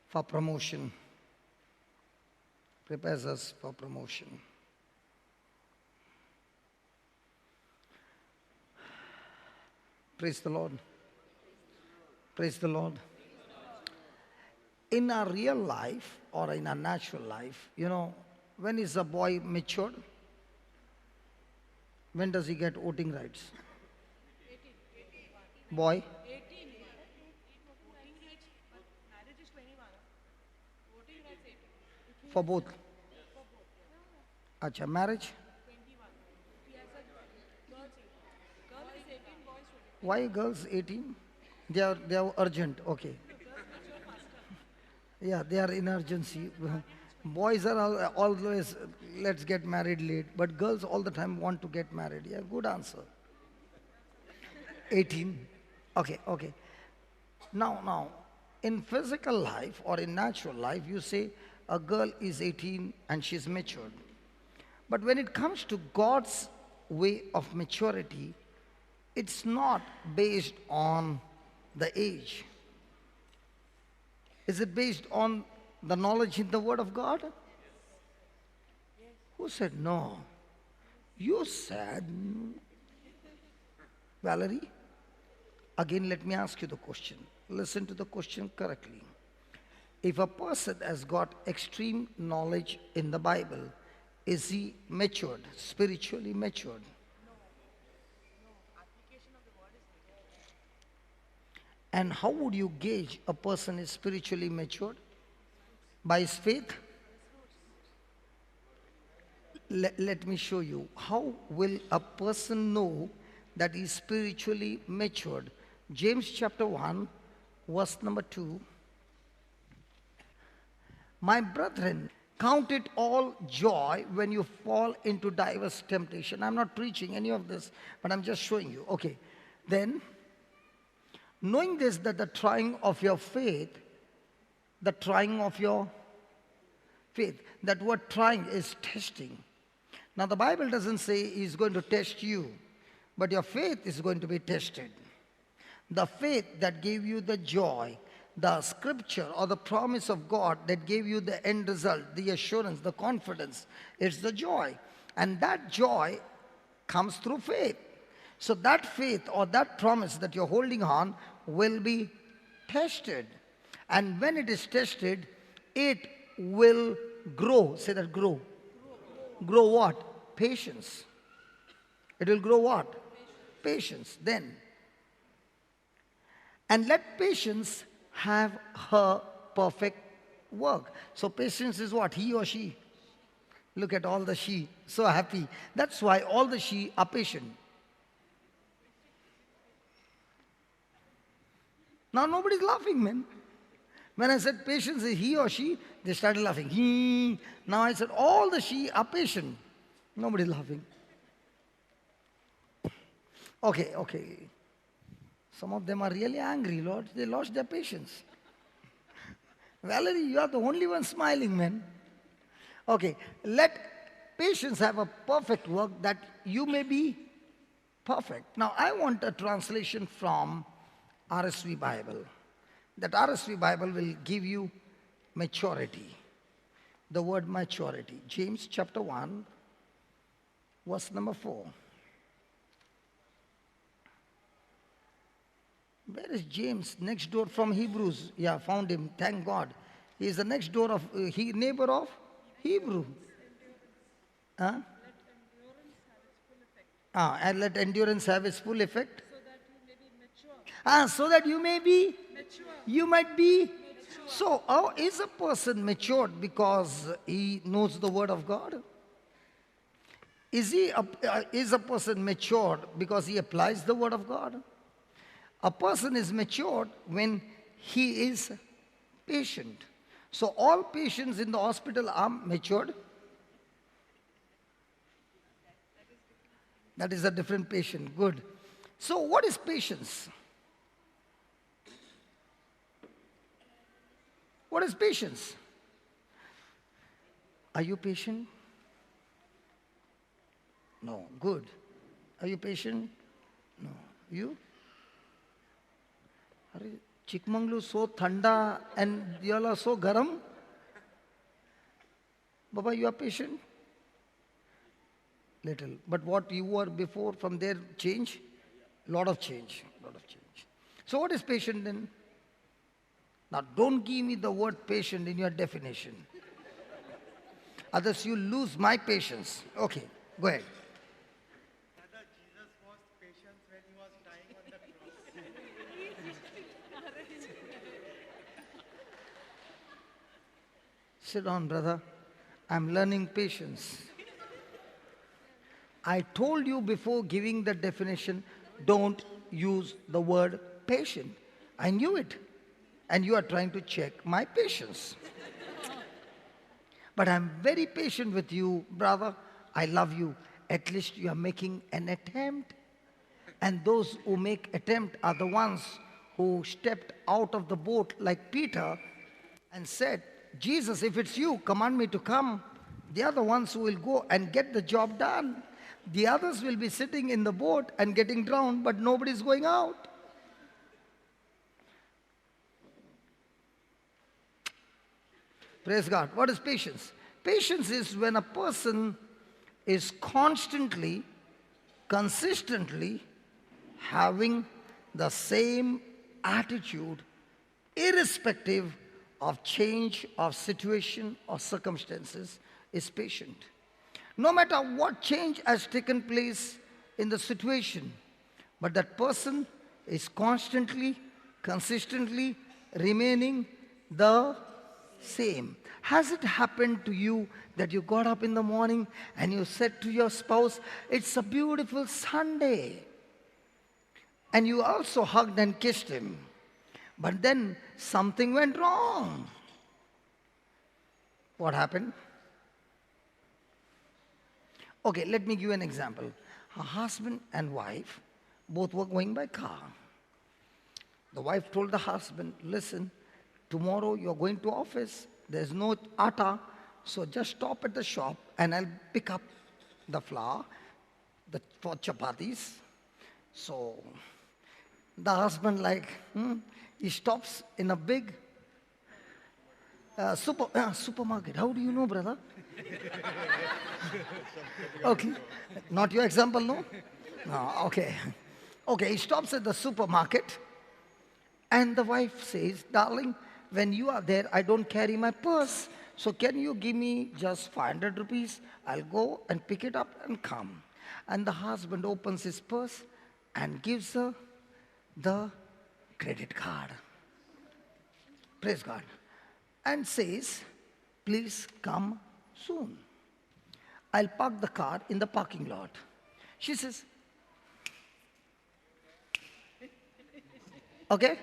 for promotion. Praise the Lord. In our real life or in our natural life, when is a boy matured? When does he get voting rights? 18. Boy? 18. Voting rights, but marriage is 21. Voting rights 18. For both? Acha, marriage? 21. He has a girl 18. Girl is 18, boy is 21. Why girls 18? They are urgent, okay. Yeah, they are in urgency. Boys are always, let's get married late, but girls all the time want to get married. Yeah, good answer. 18. Okay. Now, in physical life or in natural life, you say a girl is 18 and she's matured. But when it comes to God's way of maturity, it's not based on the age. Is it based on the knowledge in the Word of God? Yes. Who said no? You said, Valerie, again let me ask you the question. Listen to the question correctly. If a person has got extreme knowledge in the Bible, is he matured, spiritually matured? Application of the word is And how would you gauge a person is spiritually matured? By his faith? Let me show you. How will a person know that he is spiritually matured? James chapter 1, verse number 2. My brethren, count it all joy when you fall into diverse temptation. I'm not preaching any of this, but I'm just showing you. Okay. Then, knowing this, that the trying of your faith, that word trying is testing. Now the Bible doesn't say he's going to test you, but your faith is going to be tested. The faith that gave you the joy, the scripture or the promise of God that gave you the end result, the assurance, the confidence, it's the joy. And that joy comes through faith. So that faith or that promise that you're holding on will be tested. And when it is tested, it will grow. Say that, grow. Grow what? Patience. It will grow what? Patience. Then. And let patience have her perfect work. So patience is what? He or she. Look at all the she. So happy. That's why all the she are patient. Now nobody's laughing, man. When I said patience is he or she, they started laughing. He. Now I said all the she are patient. Nobody's laughing. Okay. Some of them are really angry, Lord. They lost their patience. Valerie, you are the only one smiling, man. Okay, let patience have a perfect work that you may be perfect. Now, I want a translation from RSV Bible. That RSV Bible will give you maturity. The word maturity. James chapter 1, verse number 4. Where is James? Next door from Hebrews. Yeah, found him. Thank God. He is the next door of, neighbor of Hebrew. Huh? And let endurance have its full effect. So that you may be mature. You might be. Mature. So, is a person matured because he knows the word of God? Is a person matured because he applies the word of God? A person is matured when he is patient. So all patients in the hospital are matured. That is a different patient. Good. So what is patience? What is patience? Are you patient? No. Good. Are you patient? No. You? Chikmagalur so thanda and you all are so garam. Baba, you are patient? Little. But what you were before, from there change? Lot of change. So what is patient then? Now don't give me the word patient in your definition. Others you lose my patience. Okay, go ahead. Brother, Jesus was patient when he was dying on the cross. Sit down, brother. I'm learning patience. I told you before giving the definition, don't use the word patient. I knew it. And you are trying to check my patience. But I'm very patient with you, brother. I love you. At least you are making an attempt. And those who make attempt are the ones who stepped out of the boat like Peter and said, Jesus, if it's you, command me to come. They are the ones who will go and get the job done. The others will be sitting in the boat and getting drowned, but nobody's going out. Praise God. What is patience? Patience is when a person is constantly, consistently having the same attitude, irrespective of change of situation or circumstances, is patient. No matter what change has taken place in the situation, but that person is constantly, consistently remaining the same. Has it happened to you that you got up in the morning and you said to your spouse, it's a beautiful Sunday, and you also hugged and kissed him, but then something went wrong? What happened? Okay, let me give you an example. A husband and wife both were going by car. The wife told the husband, listen, tomorrow you're going to office. There's no atta, so just stop at the shop and I'll pick up the flour for chapatis. So The husband he stops in a big supermarket. How do you know, brother? Okay. Not your example, no? No, okay. Okay, he stops at the supermarket and the wife says, darling, when you are there, I don't carry my purse. So can you give me just 500 rupees? I'll go and pick it up and come. And the husband opens his purse and gives her the credit card. Praise God. And says, please come soon. I'll park the car in the parking lot. She says, okay.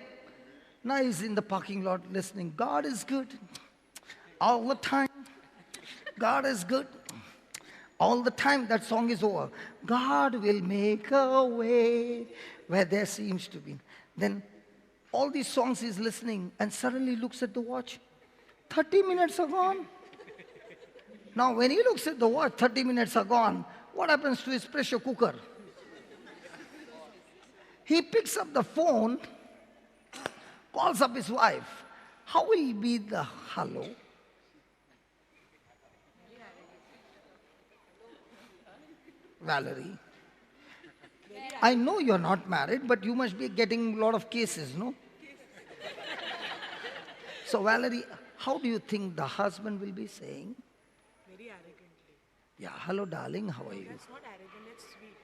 Now he's in the parking lot listening. God is good. All the time. God is good. All the time. That song is over. God will make a way where there seems to be. Then all these songs he's listening and suddenly looks at the watch. 30 minutes are gone. Now when he looks at the watch, 30 minutes are gone. What happens to his pressure cooker? He picks up the phone, calls up his wife. How will be the hello? Valerie, I know you're not married, but you must be getting a lot of cases, no? So Valerie, how do you think the husband will be saying? Very arrogantly. Yeah, hello darling, how are you? That's not arrogant, that's sweet.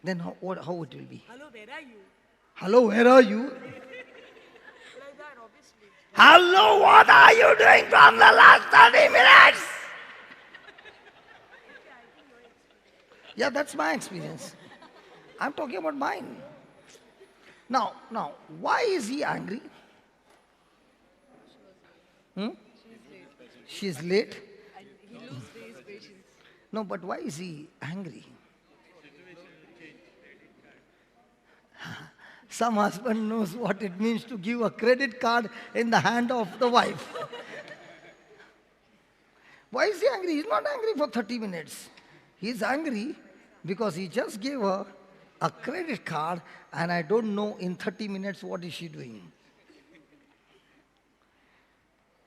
Then how it will be? Hello, where are you? Hello, where are you? Like that, obviously. Hello, what are you doing from the last 30 minutes? Yeah, that's my experience. I'm talking about mine. Now, why is he angry? She's late. And he loses his patience. No, but why is he angry? Some husband knows what it means to give a credit card in the hand of the wife. Why is he angry? He's not angry for 30 minutes. He's angry because he just gave her a credit card and I don't know in 30 minutes what is she doing.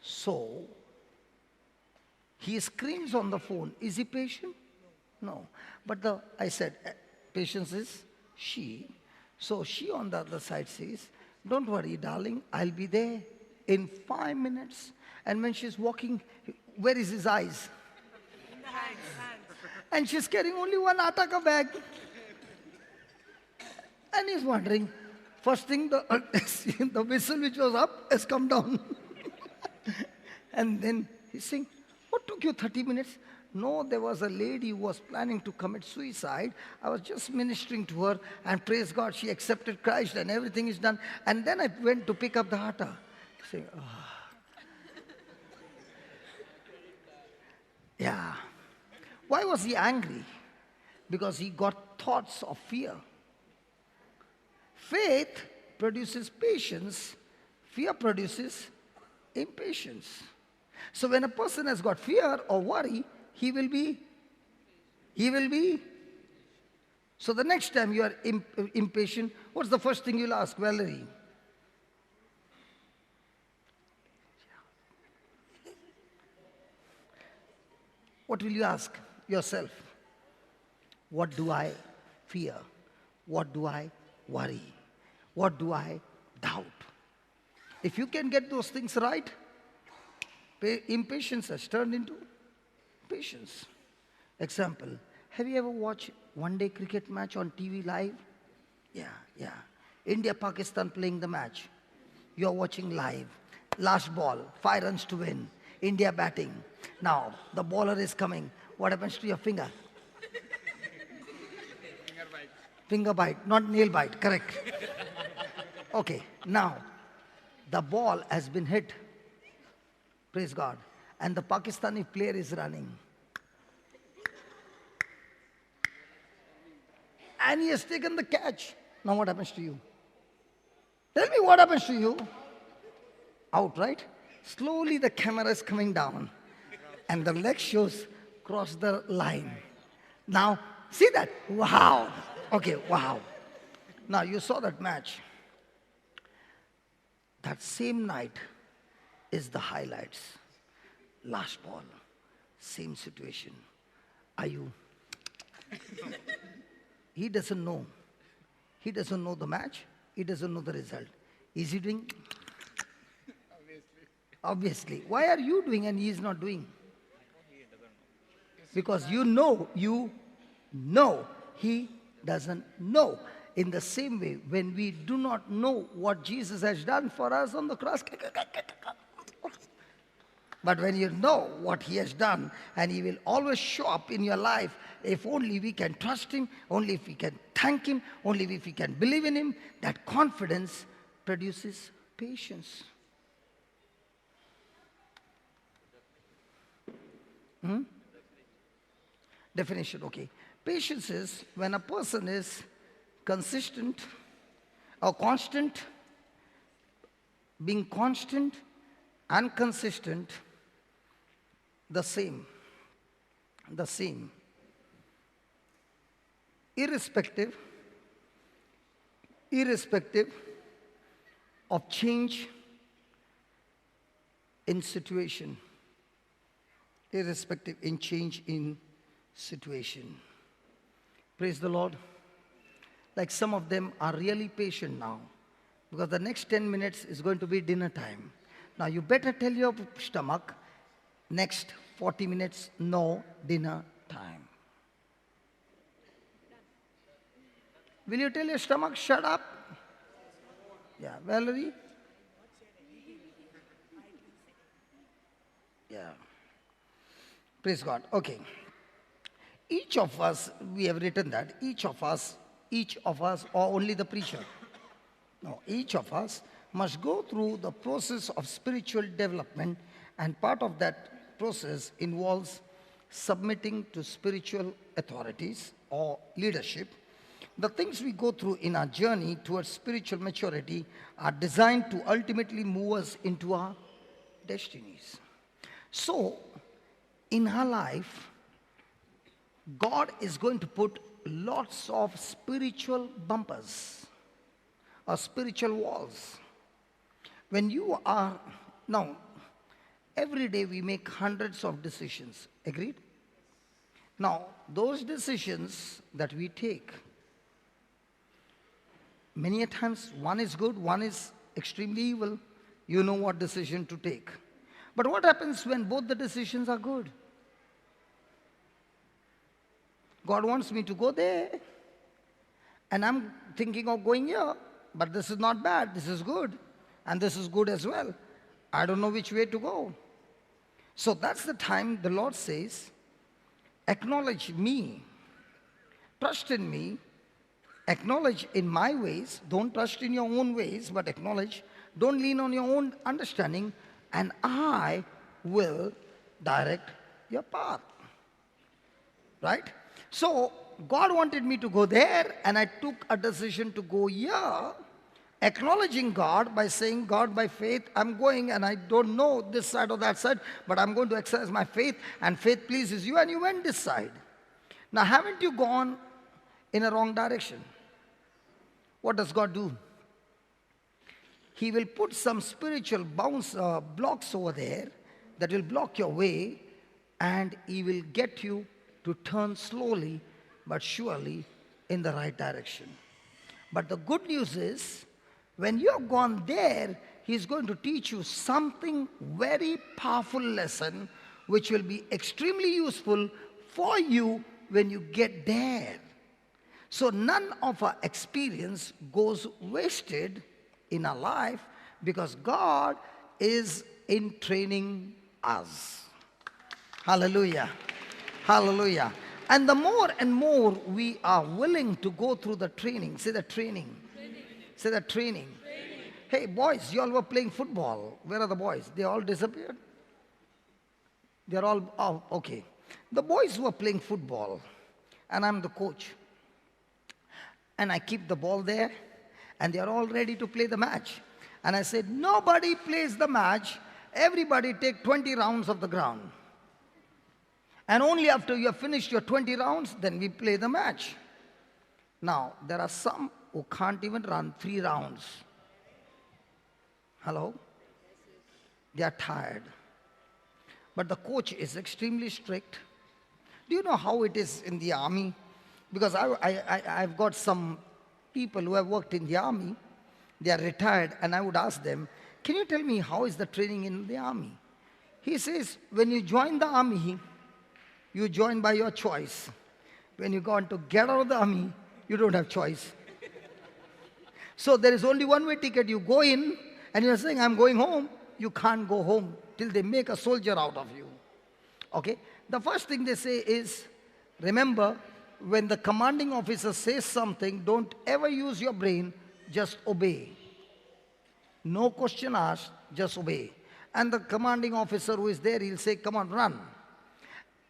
So, he screams on the phone. Is he patient? No. But I said, patience is she. So she on the other side says, don't worry, darling, I'll be there in 5 minutes. And when she's walking, where is his eyes? In the hands. And she's carrying only one ataka bag. And he's wondering, first thing, the whistle which was up has come down. And then he's saying, what took you 30 minutes? No, there was a lady who was planning to commit suicide. I was just ministering to her, and praise God, she accepted Christ and everything is done. And then I went to pick up the atta. Saying, oh. Yeah. Why was he angry? Because he got thoughts of fear. Faith produces patience. Fear produces impatience. So when a person has got fear or worry, he will be. So the next time you are impatient, what's the first thing you'll ask, Valerie? What will you ask yourself? What do I fear? What do I worry? What do I doubt? If you can get those things right, impatience has turned into patience. Example, have you ever watched one-day cricket match on TV live? Yeah. India-Pakistan playing the match. You are watching live. Last ball, 5 runs to win. India batting. Now, the bowler is coming. What happens to your finger? Finger bite, not nail bite, correct. Okay, now, the ball has been hit. Praise God. And the Pakistani player is running. And he has taken the catch. Now what happens to you? Tell me what happens to you? Out, right? Slowly the camera is coming down. And the leg shows cross the line. Now, see that? Wow. Okay, wow. Now you saw that match. that same night is the highlights. Last ball, same situation. Are you? He doesn't know. He doesn't know the match. He doesn't know the result. Is he doing? Obviously. Why are you doing and he is not doing? Because you know, he doesn't know. In the same way, when we do not know what Jesus has done for us on the cross, but when you know what he has done, and he will always show up in your life, if only we can trust him, only if we can thank him, only if we can believe in him, that confidence produces patience. Definition, okay. Patience is when a person is consistent or constant, being constant and consistent, the same, irrespective of change in situation, irrespective in change in situation. Praise the Lord. Like some of them are really patient now, because the next 10 minutes is going to be dinner time. Now you better tell your stomach, next 40 minutes, no dinner time. Will you tell your stomach, shut up? Yeah, Valerie? Yeah. Praise God. Okay. Each of us, we have written that, each of us, or only the preacher? No, each of us must go through the process of spiritual development, and part of that process involves submitting to spiritual authorities or leadership. The things we go through in our journey towards spiritual maturity are designed to ultimately move us into our destinies. So, in our life, God is going to put lots of spiritual bumpers or spiritual walls. When you are, now, every day we make hundreds of decisions, agreed? Now, those decisions that we take, many a times one is good, one is extremely evil. You know what decision to take. But what happens when both the decisions are good? God wants me to go there, and I'm thinking of going here, but this is not bad, this is good, and this is good as well. I don't know which way to go. So that's the time the Lord says, acknowledge me, trust in me, acknowledge in my ways, don't trust in your own ways, but acknowledge, don't lean on your own understanding, and I will direct your path. Right? So, God wanted me to go there, and I took a decision to go here, acknowledging God by saying, God, by faith, I'm going, and I don't know this side or that side, but I'm going to exercise my faith, and faith pleases you, and you went this side. Now, haven't you gone in a wrong direction? What does God do? He will put some spiritual blocks over there that will block your way, and He will get you to turn slowly but surely in the right direction. But the good news is, when you have gone there, He's going to teach you something very powerful lesson which will be extremely useful for you when you get there. So none of our experience goes wasted in our life, because God is in training us. Hallelujah. Hallelujah. And the more and more we are willing to go through the training, say the training. Say the training. Hey boys, you all were playing football. Where are the boys? They all disappeared? They're all, oh, okay. The boys were playing football, and I'm the coach. And I keep the ball there, and they're all ready to play the match. And I said, nobody plays the match. Everybody take 20 rounds of the ground. And only after you have finished your 20 rounds, then we play the match. Now, there are some who can't even run 3 rounds. Hello? They are tired. But the coach is extremely strict. Do you know how it is in the army? Because I've got some people who have worked in the army. They are retired, and I would ask them, can you tell me how is the training in the army? He says, when you join the army, you join by your choice. When you want to get out of the army, you don't have choice. So there is only one way ticket. You go in, and you're saying, I'm going home. You can't go home till they make a soldier out of you. Okay? The first thing they say is, remember, when the commanding officer says something, don't ever use your brain, just obey. No question asked, just obey. And the commanding officer who is there, he'll say, come on, run.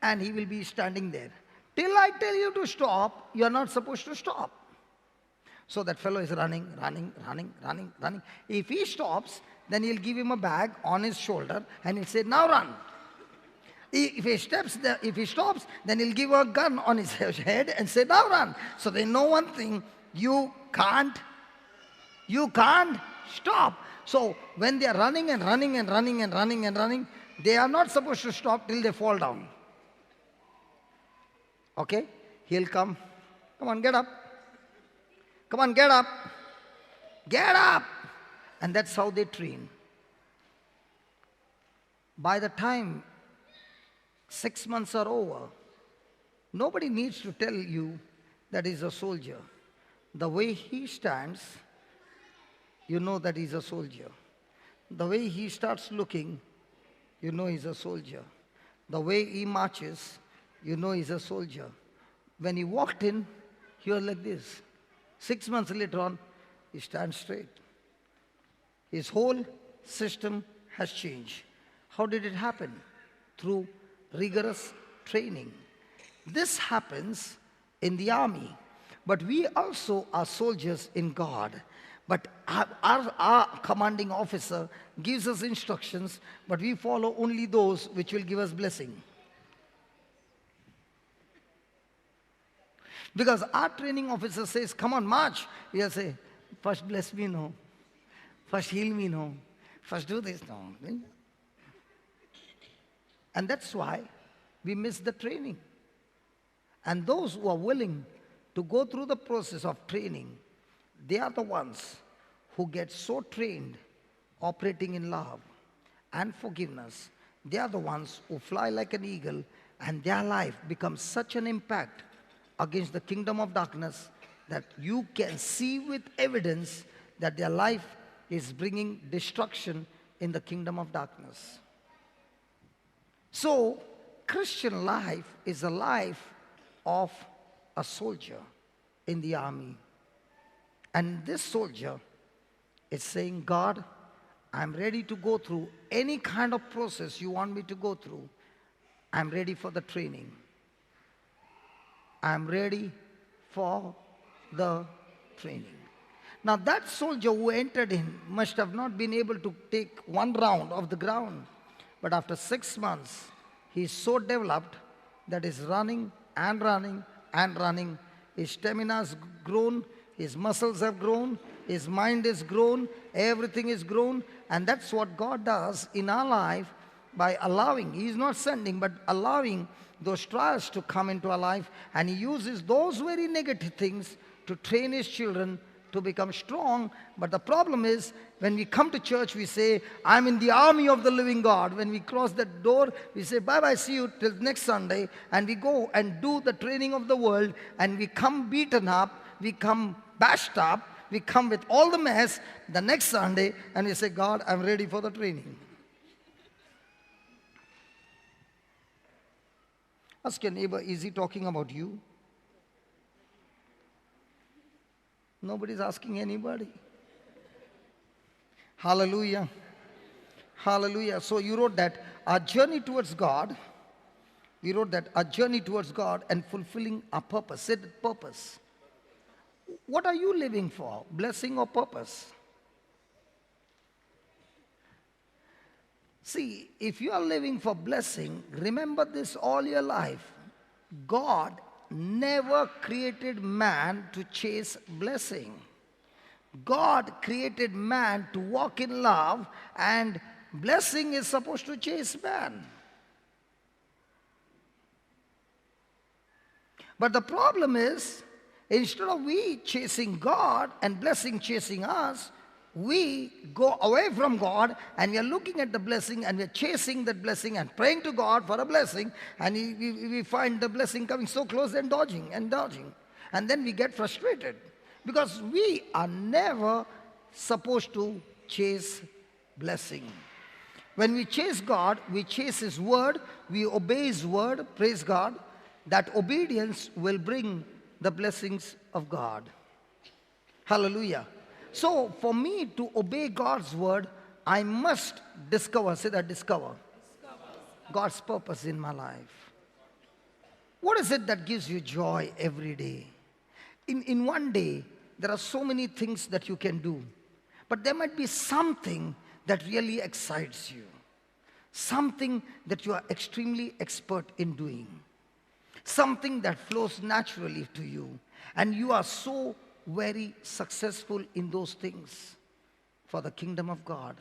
And he will be standing there. Till I tell you to stop, you're not supposed to stop. So that fellow is running. If he stops, then he'll give him a bag on his shoulder and he'll say, now run. If he stops, then he'll give a gun on his head and say, now run. So they know one thing, you can't stop. So when they are running, they are not supposed to stop till they fall down. Okay? He'll come. Come on, get up. Come on, get up. Get up. And that's how they train. By the time 6 months are over, nobody needs to tell you that he's a soldier. The way he stands, you know that he's a soldier. The way he starts looking, you know he's a soldier. The way he marches, you know he's a soldier. When he walked in, he was like this. 6 months later on, he stands straight. His whole system has changed. How did it happen? Through rigorous training. This happens in the army. But we also are soldiers in God. But our commanding officer gives us instructions, but we follow only those which will give us blessing. Because our training officer says, come on, march. We'll say, first bless me, no. First heal me, no. First do this, no. And that's why we miss the training. And those who are willing to go through the process of training, they are the ones who get so trained operating in love and forgiveness. They are the ones who fly like an eagle, and their life becomes such an impact against the kingdom of darkness that you can see with evidence that their life is bringing destruction in the kingdom of darkness. So, Christian life is a life of a soldier in the army. And this soldier is saying, God, I'm ready to go through any kind of process you want me to go through. I'm ready for the training. I'm ready for the training. Now that soldier who entered in must have not been able to take one round of the ground. But after 6 months, he's so developed that he's running and running and running. His stamina has grown, his muscles have grown, his mind is grown, everything is grown. And that's what God does in our life by allowing. He's not sending, but allowing those trials to come into our life. And He uses those very negative things to train His children to become strong. But the problem is, when we come to church, we say, I'm in the army of the living God. When we cross that door, we say, bye-bye, see you till next Sunday. And we go and do the training of the world, and we come beaten up, we come bashed up, we come with all the mess the next Sunday, and we say, God, I'm ready for the training. Ask your neighbor, is he talking about you? Nobody's asking anybody. Hallelujah. Hallelujah. So you wrote that our journey towards God, we wrote that our journey towards God and fulfilling our purpose. Say the purpose. What are you living for? Blessing or purpose? See, if you are living for blessing, remember this all your life. God never created man to chase blessing. God created man to walk in love, and blessing is supposed to chase man. But the problem is, instead of we chasing God and blessing chasing us, we go away from God and we are looking at the blessing and we are chasing that blessing and praying to God for a blessing, and we find the blessing coming so close and dodging and dodging. And then we get frustrated because we are never supposed to chase blessing. When we chase God, we chase His word, we obey His word, praise God. That obedience will bring the blessings of God. Hallelujah. So for me to obey God's word, I must discover, say that, discover God's purpose in my life. What is it that gives you joy every day? In one day, there are so many things that you can do. But there might be something that really excites you. Something that you are extremely expert in doing. Something that flows naturally to you. And you are so very successful in those things for the kingdom of God.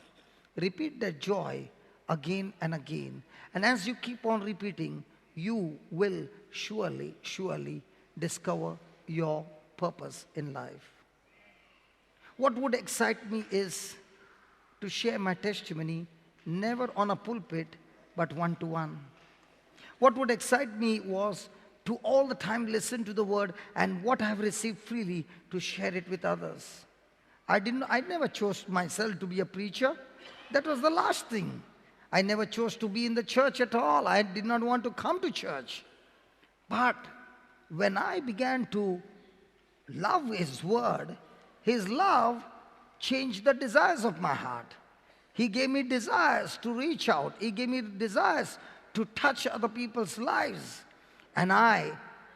Repeat that joy again and again. And as you keep on repeating, you will surely discover your purpose in life. What would excite me is to share my testimony, never on a pulpit, but one-to-one. What would excite me was to all the time listen to the word and what I have received freely to share it with others. I never chose myself to be a preacher. That was the last thing. I never chose to be in the church at all. I did not want to come to church. But when I began to love His word, His love changed the desires of my heart. He gave me desires to reach out. He gave me desires to touch other people's lives. And I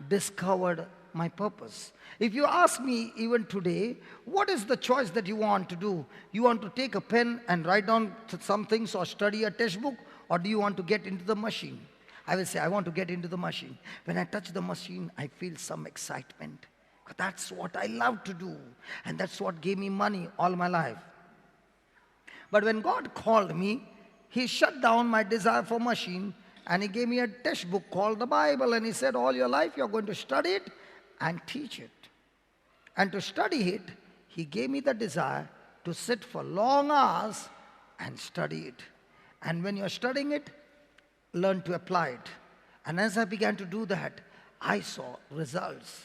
discovered my purpose. If you ask me even today, what is the choice that you want to do? You want to take a pen and write down some things or study a textbook, or do you want to get into the machine? I will say, I want to get into the machine. When I touch the machine, I feel some excitement. That's what I love to do. And that's what gave me money all my life. But when God called me, He shut down my desire for machine, and He gave me a textbook called the Bible, and He said, all your life you're going to study it and teach it. And to study it, He gave me the desire to sit for long hours and study it. And when you're studying it, learn to apply it. And as I began to do that, I saw results.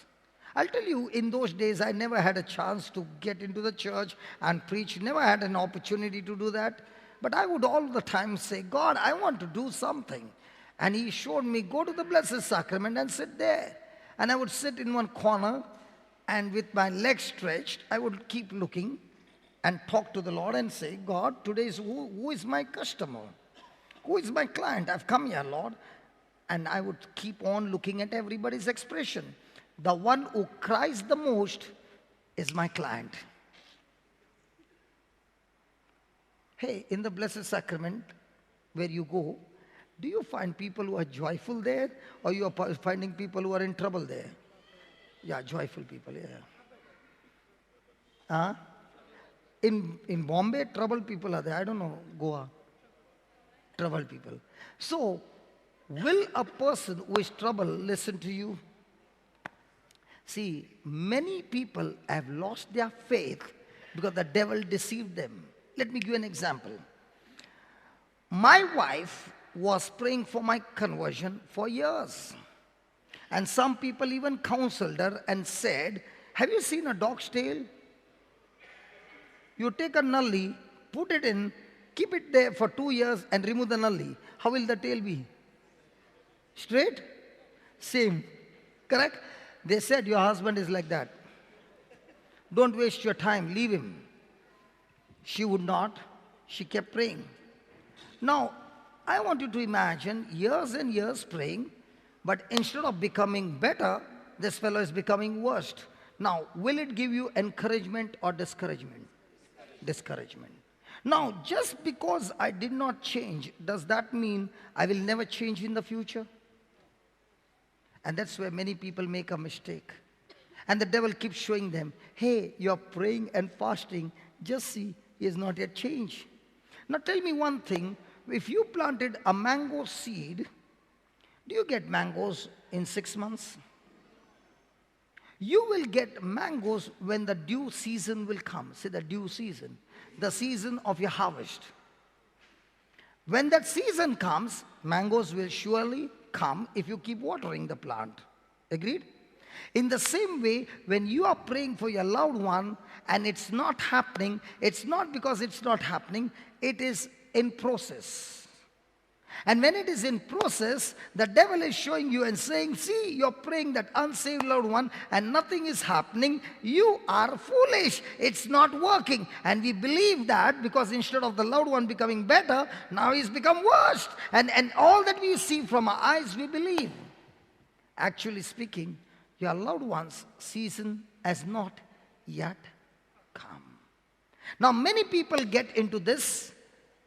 I'll tell you, in those days, I never had a chance to get into the church and preach, never had an opportunity to do that. But I would all the time say, God, I want to do something. And He showed me, go to the Blessed Sacrament and sit there. And I would sit in one corner, and with my legs stretched, I would keep looking and talk to the Lord and say, God, today is who is my customer? Who is my client? I've come here, Lord. And I would keep on looking at everybody's expression. The one who cries the most is my client. Hey, in the Blessed Sacrament, where you go, do you find people who are joyful there, or you are finding people who are in trouble there? Yeah, joyful people, yeah. In Bombay, troubled people are there. I don't know, Goa. Troubled people. So, will a person who is troubled listen to you? See, many people have lost their faith because the devil deceived them. Let me give you an example. My wife was praying for my conversion for years. And some people even counseled her and said, have you seen a dog's tail? You take a nulli, put it in, keep it there for 2 years and remove the nulli. How will the tail be? Straight? Same. Correct? They said your husband is like that. Don't waste your time, leave him. She would not. She kept praying. Now, I want you to imagine years and years praying, but instead of becoming better, this fellow is becoming worse. Now, will it give you encouragement or discouragement? Discouragement. Now, just because I did not change, does that mean I will never change in the future? And that's where many people make a mistake. And the devil keeps showing them, hey, you're praying and fasting. Just see, he has not yet changed. Now tell me one thing. If you planted a mango seed, do you get mangoes in 6 months? You will get mangoes when the due season will come. Say the due season. The season of your harvest. When that season comes, mangoes will surely come if you keep watering the plant. Agreed? In the same way, when you are praying for your loved one and it's not happening, it's not because it's not happening, it is in process. And when it is in process, the devil is showing you and saying, see, you're praying that unsaved loved one and nothing is happening. You are foolish. It's not working. And we believe that because instead of the loved one becoming better, now he's become worse. And all that we see from our eyes, we believe. Actually speaking, your loved one's season has not yet come. Now, many people get into this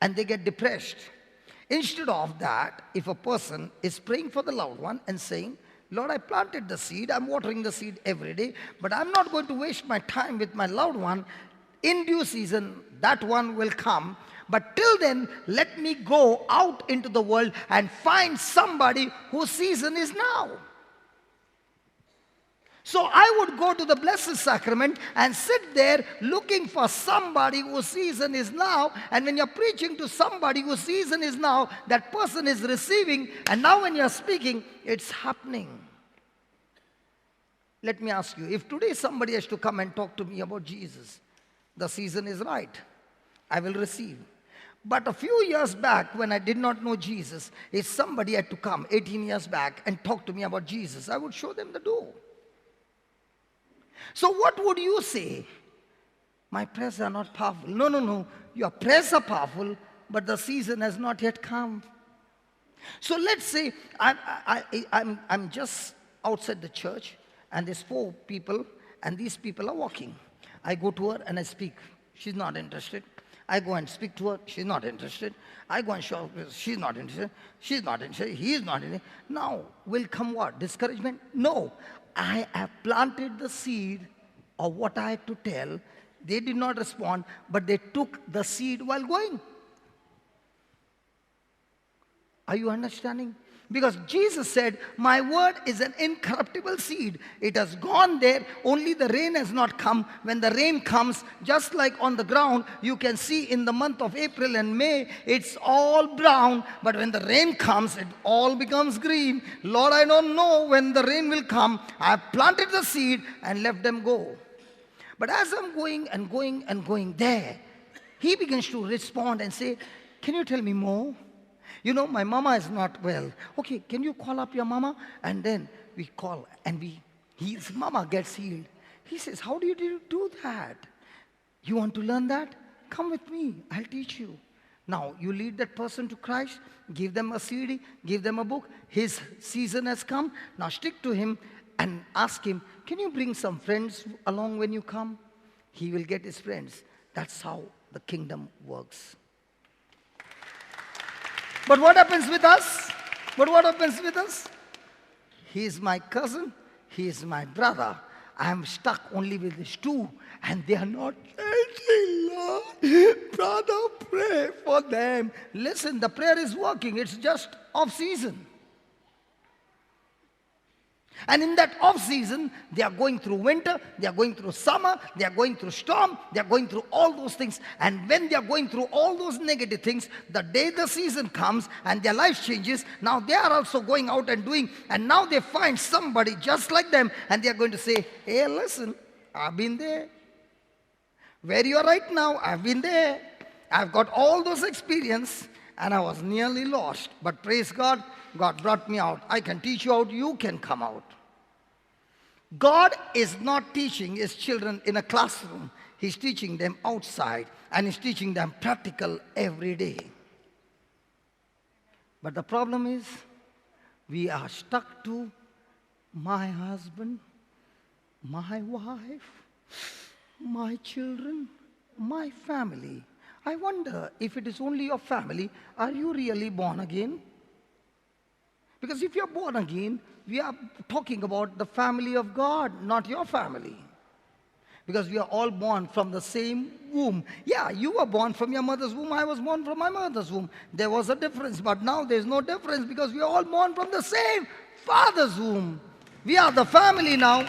and they get depressed. Instead of that, if a person is praying for the loved one and saying, Lord, I planted the seed, I'm watering the seed every day, but I'm not going to waste my time with my loved one. In due season, that one will come. But till then, let me go out into the world and find somebody whose season is now. So I would go to the Blessed Sacrament and sit there looking for somebody whose season is now. And when you're preaching to somebody whose season is now, that person is receiving. And now when you're speaking, it's happening. Let me ask you, if today somebody has to come and talk to me about Jesus, the season is right. I will receive. But a few years back, when I did not know Jesus, if somebody had to come 18 years back and talk to me about Jesus, I would show them the door. So what would you say? My prayers are not powerful. No. Your prayers are powerful, but the season has not yet come. So let's say I'm just outside the church, and there's 4 people, and these people are walking. I go to her and I speak. She's not interested. I go and speak to her. She's not interested. I go and show her. She's not interested. She's not interested. He's not interested. Now will come what? Discouragement? No. I have planted the seed of what I had to tell. They did not respond, but they took the seed while going. Are you understanding? Because Jesus said, my word is an incorruptible seed. It has gone there, only the rain has not come. When the rain comes, just like on the ground, you can see in the month of April and May, it's all brown. But when the rain comes, it all becomes green. Lord, I don't know when the rain will come. I have planted the seed and left them go. But as I'm going and going and going there, he begins to respond and say, can you tell me more? You know, my mama is not well. Okay, can you call up your mama? And then we call and his mama gets healed. He says, how do you do that? You want to learn that? Come with me, I'll teach you. Now, you lead that person to Christ, give them a CD, give them a book. His season has come. Now stick to him and ask him, can you bring some friends along when you come? He will get his friends. That's how the kingdom works. But what happens with us? He is my cousin. He is my brother. I am stuck only with these 2. And they are not changing, Lord. Brother, pray for them. Listen, the prayer is working. It's just off season. And in that off season, they are going through winter, they are going through summer, they are going through storm, they are going through all those things. And when they are going through all those negative things, the day the season comes and their life changes, now they are also going out and doing, and now they find somebody just like them, and they are going to say, hey, listen, I've been there. Where you are right now, I've been there. I've got all those experience, and I was nearly lost. But praise God, God brought me out. I can teach you out, you can come out. God is not teaching his children in a classroom. He's teaching them outside, and he's teaching them practical every day. But the problem is, we are stuck to my husband, my wife, my children, my family. I wonder if it is only your family, are you really born again? Because if you're born again, we are talking about the family of God, not your family. Because we are all born from the same womb. Yeah, you were born from your mother's womb. I was born from my mother's womb. There was a difference, but now there's no difference because we are all born from the same father's womb. We are the family now.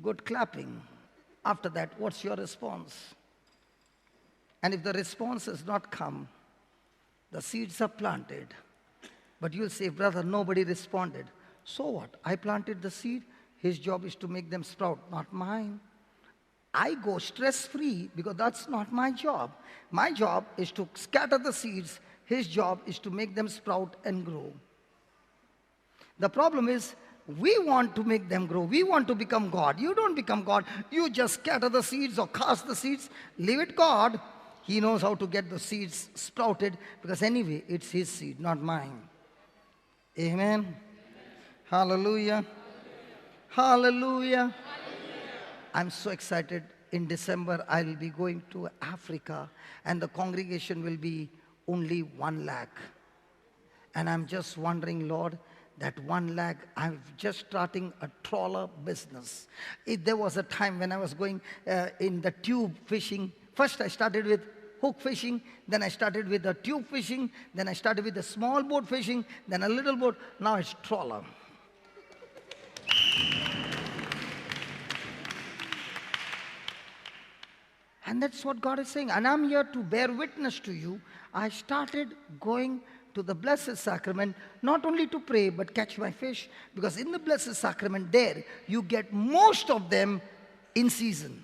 Good clapping. After that, what's your response? And if the response has not come, the seeds are planted. But you'll say, brother, nobody responded. So what? I planted the seed. His job is to make them sprout, not mine. I go stress-free because that's not my job. My job is to scatter the seeds. His job is to make them sprout and grow. The problem is, we want to make them grow. We want to become God. You don't become God. You just scatter the seeds or cast the seeds. Leave it God. He knows how to get the seeds sprouted because anyway, it's his seed, not mine. Amen. Hallelujah. Hallelujah. I'm so excited. In December, I will be going to Africa and the congregation will be only 1 lakh. And I'm just wondering, Lord, that 1 lakh, I'm just starting a trawler business. There was a time when I was going in the tube fishing. First I started with hook fishing, then I started with the tube fishing, then I started with the small boat fishing, then a little boat, now it's trawler. And that's what God is saying. And I'm here to bear witness to you. I started going to the Blessed Sacrament, not only to pray, but catch my fish. Because in the Blessed Sacrament there, you get most of them in season.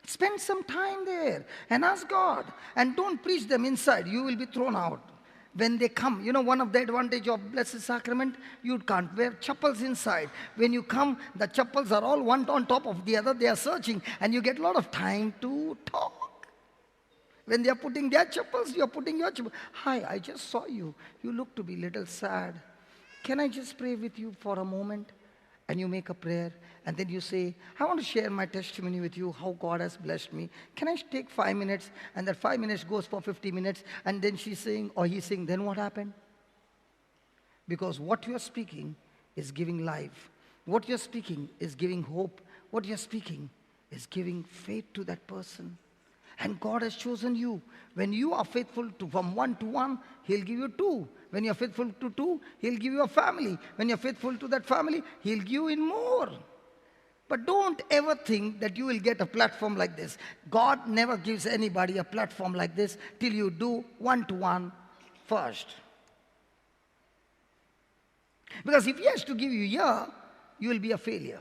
Spend some time there and ask God. And don't preach them inside. You will be thrown out. When they come, you know, one of the advantage of Blessed Sacrament, you can't wear chappals inside. When you come, the chappals are all one on top of the other. They are searching and you get a lot of time to talk. When they are putting their chappals, you are putting your chappals. Hi, I just saw you. You look to be a little sad. Can I just pray with you for a moment? And you make a prayer. And then you say, I want to share my testimony with you, how God has blessed me. Can I take 5 minutes? And that 5 minutes goes for 50 minutes. And then she's saying, or he's saying, then what happened? Because what you're speaking is giving life. What you're speaking is giving hope. What you're speaking is giving faith to that person. And God has chosen you. When you are faithful to from 1 to 1, He'll give you 2. When you're faithful to 2, He'll give you a family. When you're faithful to that family, He'll give you in more. But don't ever think that you will get a platform like this. God never gives anybody a platform like this till you do 1 to 1 first. Because if He has to give you here, you will be a failure.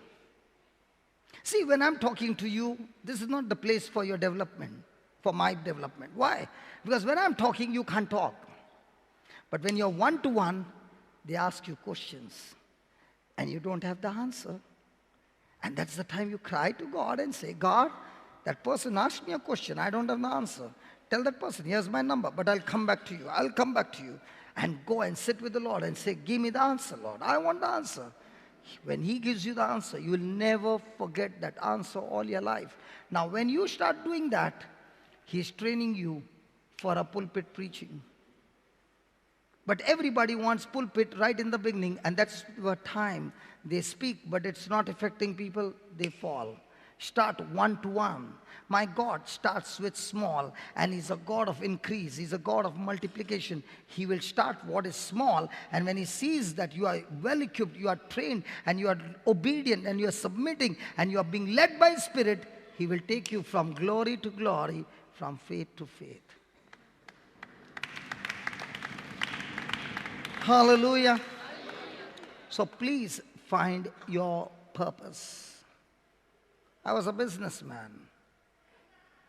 See, when I'm talking to you, this is not the place for your development, for my development. Why? Because when I'm talking, you can't talk. But when you're 1 to 1, they ask you questions and you don't have the answer. And that's the time you cry to God and say, God, that person asked me a question. I don't have the answer. Tell that person, here's my number, but I'll come back to you. I'll come back to you. And go and sit with the Lord and say, give me the answer, Lord. I want the answer. When He gives you the answer, you will never forget that answer all your life. Now, when you start doing that, He's training you for a pulpit preaching. But everybody wants pulpit right in the beginning, and that's the time they speak, but it's not affecting people, they fall. Start 1 to 1. My God starts with small, and He's a God of increase. He's a God of multiplication. He will start what is small, and when He sees that you are well equipped, you are trained, and you are obedient, and you are submitting, and you are being led by His Spirit, He will take you from glory to glory, from faith to faith. Hallelujah. So please find your purpose. I was a businessman.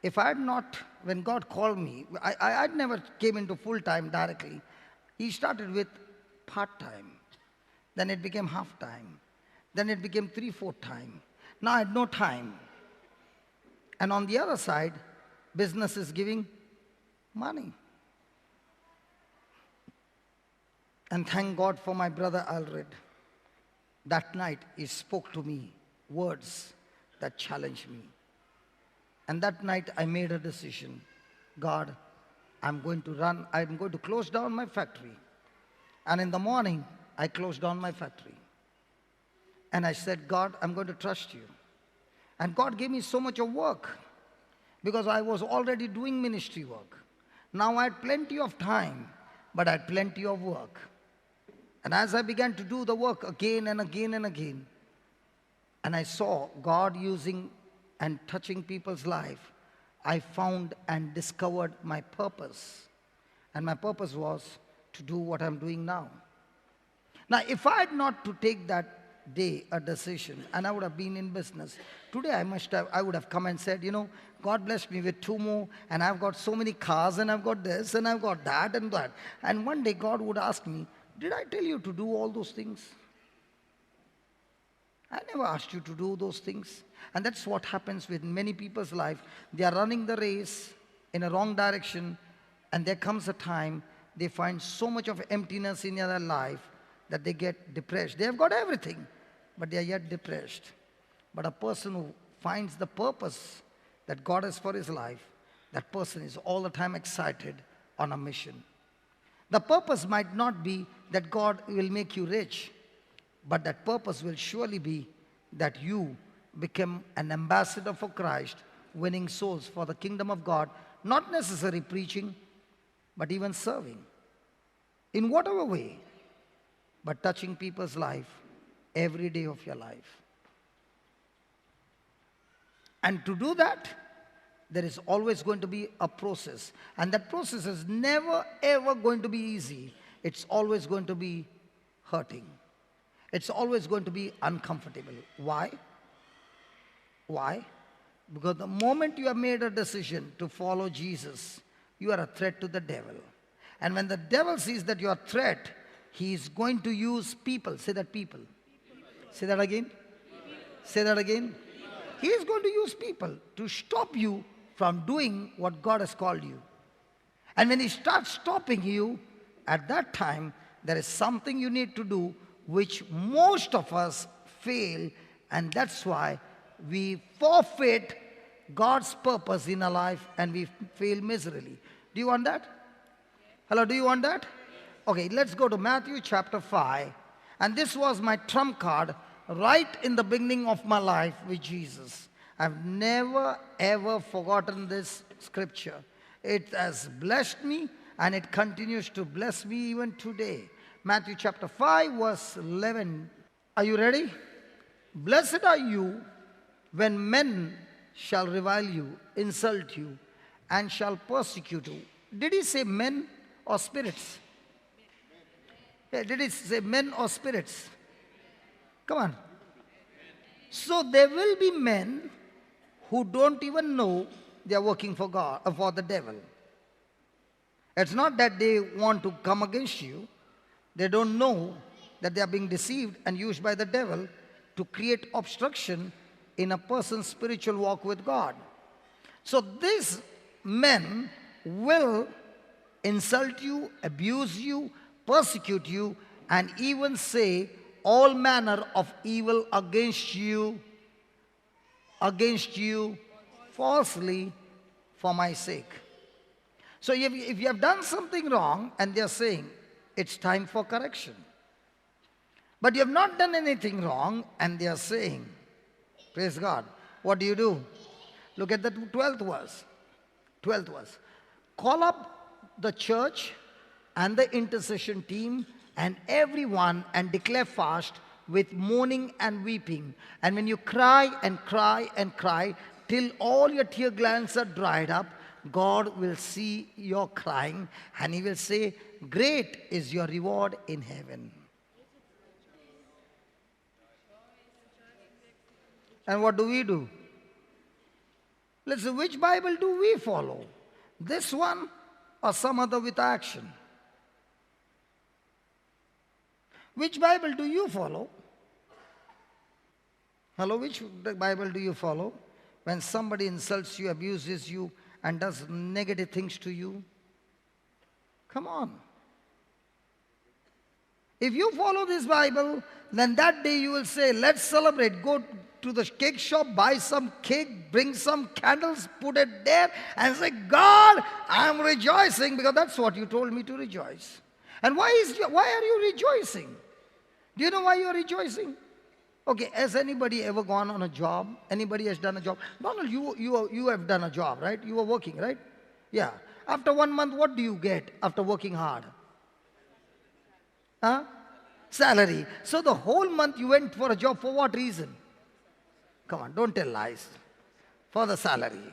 If I had not, when God called me, I never came into full-time directly. He started with part-time. Then it became half-time. Then it became 3/4 time. Now I had no time. And on the other side, business is giving money. And thank God for my brother Alred. That night he spoke to me words that challenged me. And that night I made a decision. God, I'm going to close down my factory. And in the morning, I closed down my factory. And I said, God, I'm going to trust you. And God gave me so much of work because I was already doing ministry work. Now I had plenty of time, but I had plenty of work. And as I began to do the work again and again and again, and I saw God using and touching people's life, I found and discovered my purpose. And my purpose was to do what I'm doing now. Now, if I had not to take that day a decision and I would have been in business, today I would have come and said, God blessed me with 2 more and I've got so many cars and I've got this and I've got that and that. And one day God would ask me, did I tell you to do all those things? I never asked you to do those things. And that's what happens with many people's life. They are running the race in a wrong direction, and there comes a time they find so much of emptiness in their life that they get depressed. They have got everything, but they are yet depressed. But a person who finds the purpose that God has for his life, that person is all the time excited on a mission. The purpose might not be that God will make you rich, but that purpose will surely be that you become an ambassador for Christ, winning souls for the kingdom of God, not necessarily preaching, but even serving. In whatever way, but touching people's life every day of your life. And to do that, there is always going to be a process. And that process is never ever going to be easy. It's always going to be hurting. It's always going to be uncomfortable. Why? Why? Because the moment you have made a decision to follow Jesus, you are a threat to the devil. And when the devil sees that you are a threat, he is going to use people. Say that, people. Say that again. Say that again. He is going to use people to stop you from doing what God has called you. And when he starts stopping you, at that time, there is something you need to do which most of us fail, and that's why we forfeit God's purpose in our life and we fail miserably. Do you want that? Hello, do you want that? Okay, let's go to Matthew chapter 5. And this was my trump card right in the beginning of my life with Jesus. I've never ever forgotten this scripture. It has blessed me and it continues to bless me even today. Matthew chapter 5 verse 11. Are you ready? Blessed are you when men shall revile you, insult you, and shall persecute you. Did he say men or spirits? Yeah, did he say men or spirits? Come on. So there will be men who don't even know they are working for God or for the devil. It's not that they want to come against you. They don't know that they are being deceived and used by the devil to create obstruction in a person's spiritual walk with God. So these men will insult you, abuse you, persecute you, and even say all manner of evil against you falsely for my sake. So if you have done something wrong and they are saying it's time for correction, but you have not done anything wrong and they are saying, praise God, what do? Look at the 12th verse. 12th verse. Call up the church and the intercession team and everyone and declare fast with mourning and weeping. And when you cry and cry and cry till all your tear glands are dried up, God will see your crying and he will say, great is your reward in heaven. And what do? Listen, which Bible do we follow? This one or some other with action? Which Bible do you follow? Hello, which Bible do you follow? When somebody insults you, abuses you, and does negative things to you? Come on. If you follow this Bible, then that day you will say, let's celebrate. Go to the cake shop, buy some cake, bring some candles, put it there, and say, God, I'm rejoicing, because that's what you told me to rejoice. And why are you rejoicing? Do you know why you are rejoicing? Okay, has anybody ever gone on a job? Anybody has done a job? Donald, you have done a job, right? You are working, right? Yeah. After 1 month, what do you get after working hard? Huh? Salary. So the whole month you went for a job, for what reason? Come on, don't tell lies. For the salary.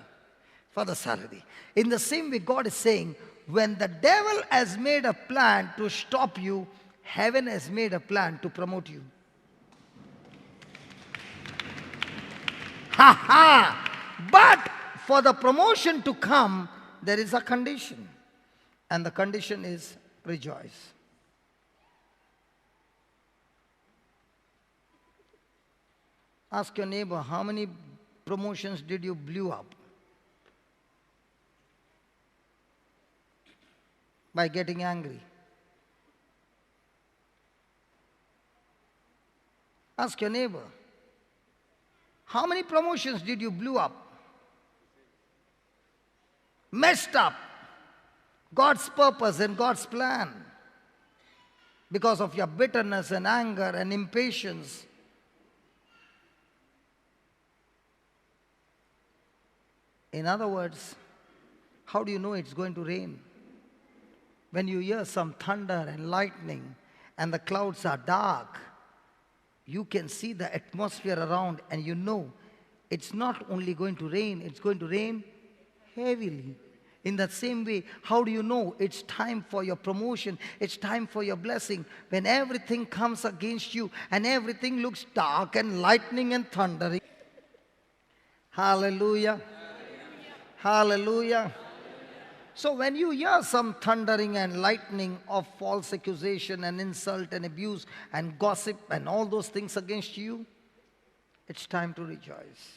For the salary. In the same way, God is saying, when the devil has made a plan to stop you, heaven has made a plan to promote you. Ha ha! But for the promotion to come, there is a condition. And the condition is rejoice. Ask your neighbor, how many promotions did you blew up? By getting angry. Ask your neighbor, how many promotions did you blew up? Messed up God's purpose and God's plan because of your bitterness and anger and impatience. In other words, how do you know it's going to rain? When you hear some thunder and lightning and the clouds are dark, you can see the atmosphere around and you know it's not only going to rain, it's going to rain heavily. In that same way, how do you know it's time for your promotion, it's time for your blessing? When everything comes against you and everything looks dark and lightning and thundering. Hallelujah. Hallelujah. So when you hear some thundering and lightning of false accusation and insult and abuse and gossip and all those things against you, it's time to rejoice.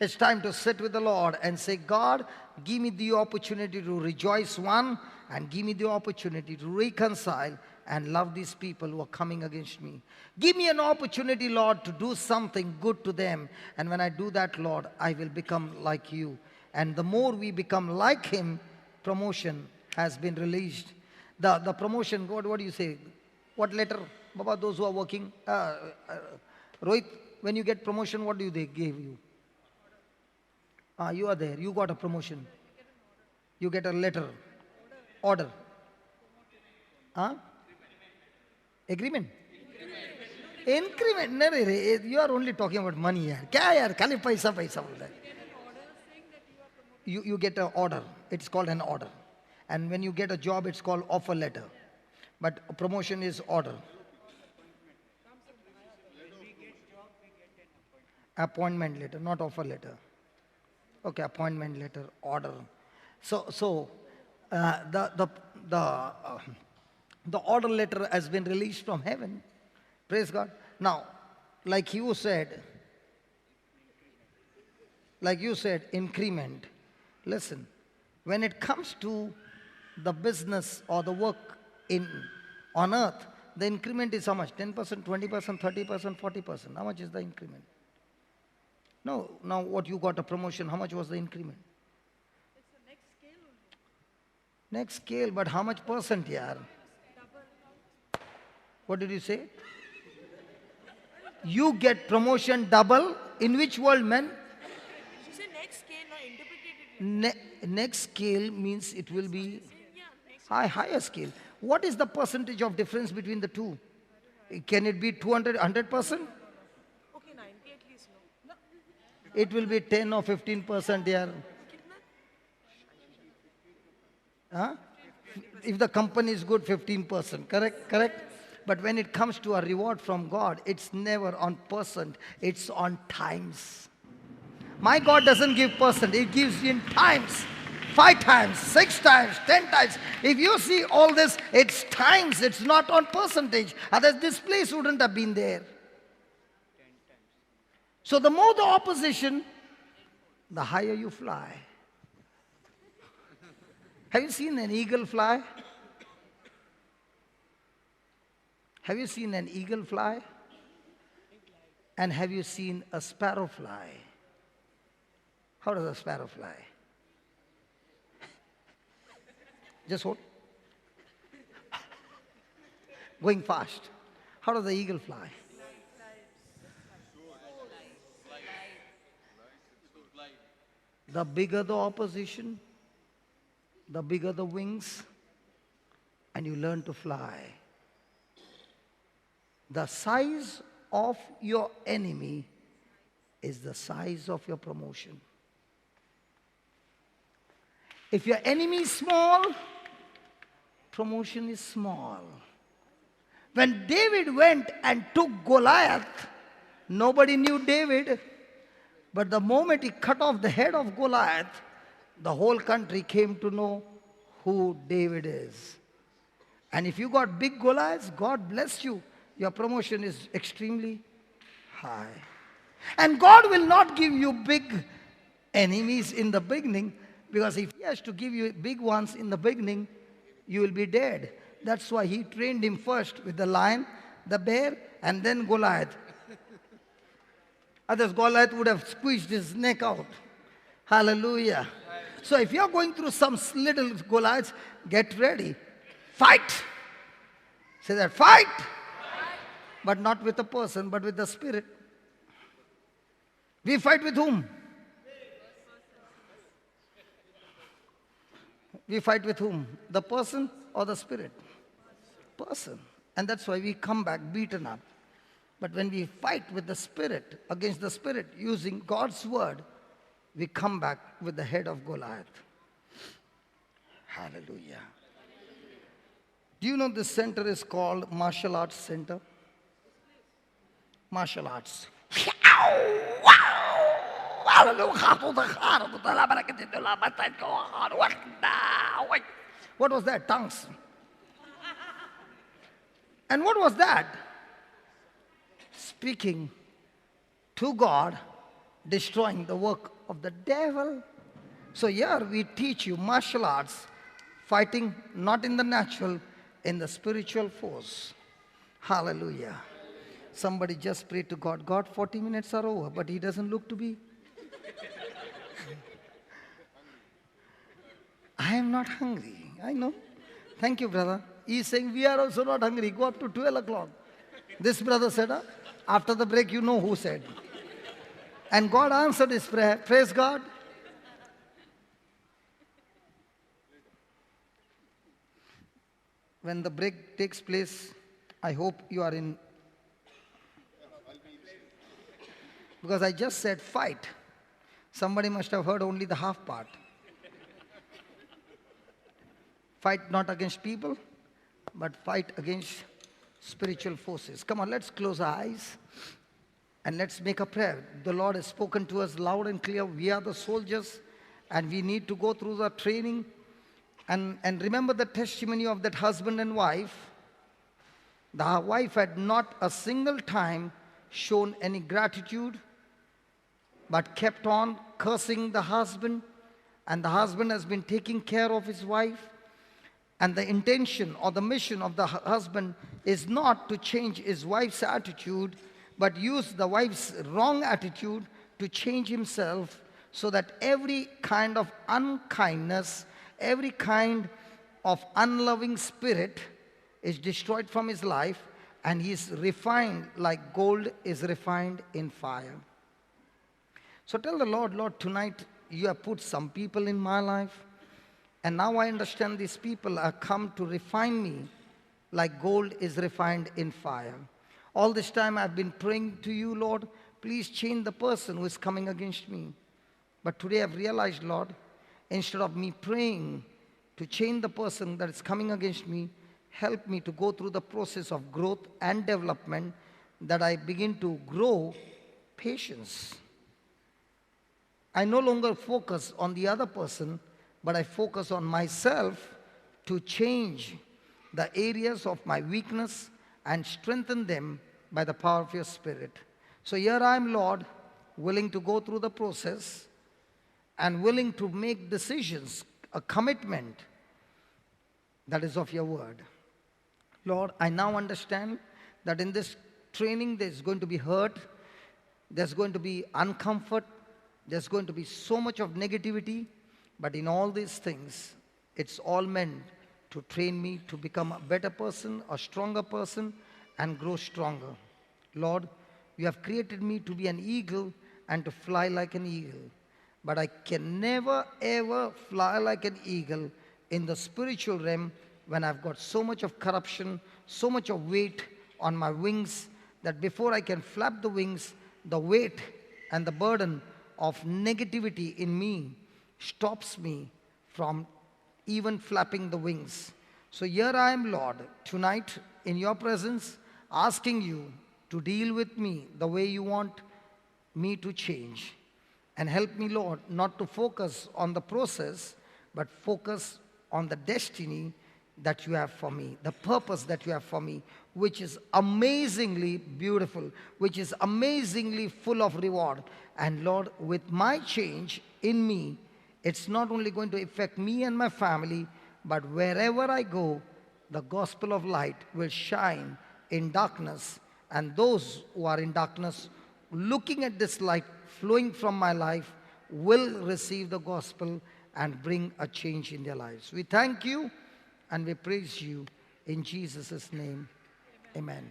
It's time to sit with the Lord and say, God, give me the opportunity to rejoice, one, and give me the opportunity to reconcile and love these people who are coming against me. Give me an opportunity, Lord, to do something good to them. And when I do that, Lord, I will become like you. And the more we become like him, promotion has been released. The promotion, God, what do you say? What letter? Baba, those who are working. Rohit, when you get promotion, what do they give you? You are there. You got a promotion. You get a letter. Order. Huh? Agreement? Increment. No, you are only talking about money here. Kya yaar? Khali paisa bolta hai. You get an order. It's called an order. And when you get a job, it's called offer letter. But promotion is order. Appointment letter, not offer letter. Okay, appointment letter, order. So the order letter has been released from heaven. Praise God. Now, like you said, increment. Listen, when it comes to the business or the work on earth, the increment is how much? 10%, 20%, 30%, 40%. How much is the increment? No, now what you got a promotion, how much was the increment? It's the next scale only. Next scale, but how much percent, yaar? Double. What did you say? You get promotion double? In which world, man? She said next scale, not interpreted it. Next scale means it will be Yeah, next. higher scale. What is the percentage of difference between the two? Can it be 200, 100%? Okay, 90 at least, no. It will be 10 or 15%, yaar. Huh? If the company is good, 15%. Correct? But when it comes to a reward from God, it's never on percent, it's on times. My God doesn't give percent, He gives in times. 5 times, 6 times, 10 times. If you see all this, it's times, it's not on percentage. Otherwise, this place wouldn't have been there. So the more the opposition, the higher you fly. Have you seen an eagle fly? Have you seen an eagle fly? And have you seen a sparrow fly? How does a sparrow fly? Just hold. Going fast. How does the eagle fly? The bigger the opposition, the bigger the wings, and you learn to fly. The size of your enemy is the size of your promotion. If your enemy is small, promotion is small. When David went and took Goliath, nobody knew David. But the moment he cut off the head of Goliath, the whole country came to know who David is. And if you got big Goliaths, God bless you. Your promotion is extremely high. And God will not give you big enemies in the beginning, because if He has to give you big ones in the beginning, you will be dead. That's why He trained him first with the lion, the bear, and then Goliath. Otherwise, Goliath would have squeezed his neck out. Hallelujah. So if you're going through some little Goliaths, get ready. Fight. Say that, fight. But not with a person, but with the spirit. We fight with whom? We fight with whom? The person or the spirit? Person. And that's why we come back beaten up. But when we fight with the spirit, against the spirit, using God's word, we come back with the head of Goliath. Hallelujah. Do you know this center is called Martial Arts Center? Martial arts. What was that? Tongues. And what was that? Speaking to God, destroying the work of the devil. So here we teach you martial arts, fighting not in the natural, in the spiritual force. Hallelujah. Somebody just prayed to God. God, 40 minutes are over, but He doesn't look to be. I am not hungry. I know. Thank you, brother. He's saying we are also not hungry. Go up to 12 o'clock. This brother said, after the break, you know who said. And God answered his prayer. Praise God. When the break takes place, I hope you are in. Because I just said fight. Somebody must have heard only the half part. Fight not against people, but fight against spiritual forces. Come on, let's close our eyes and let's make a prayer. The Lord has spoken to us loud and clear. We are the soldiers and we need to go through the training. And remember the testimony of that husband and wife. The wife had not a single time shown any gratitude, but kept on cursing the husband. And the husband has been taking care of his wife. And the intention or the mission of the husband is not to change his wife's attitude, but use the wife's wrong attitude to change himself, so that every kind of unkindness, every kind of unloving spirit is destroyed from his life, and he is refined like gold is refined in fire. So tell the Lord, Lord, tonight you have put some people in my life, and now I understand these people are come to refine me like gold is refined in fire. All this time I've been praying to you, Lord, please change the person who is coming against me. But today I've realized, Lord, instead of me praying to change the person that is coming against me, help me to go through the process of growth and development, that I begin to grow patience. I no longer focus on the other person, but I focus on myself to change the areas of my weakness and strengthen them by the power of your Spirit. So here I am, Lord, willing to go through the process and willing to make decisions, a commitment that is of your word. Lord, I now understand that in this training there is going to be hurt, There's going to be uncomfort. There's going to be so much of negativity. But in all these things, it's all meant to train me to become a better person, a stronger person, and grow stronger. Lord, you have created me to be an eagle and to fly like an eagle. But I can never ever fly like an eagle in the spiritual realm when I've got so much of corruption, so much of weight on my wings, that before I can flap the wings, the weight and the burden of negativity in me stops me from even flapping the wings. So here I am, Lord, tonight in your presence, asking you to deal with me the way you want me to change. And help me, Lord, not to focus on the process, but focus on the destiny that you have for me, the purpose that you have for me, which is amazingly beautiful, which is amazingly full of reward. And Lord, with my change in me, it's not only going to affect me and my family, but wherever I go, the gospel of light will shine in darkness. And those who are in darkness, looking at this light flowing from my life, will receive the gospel and bring a change in their lives. We thank you and we praise you in Jesus' name. Amen.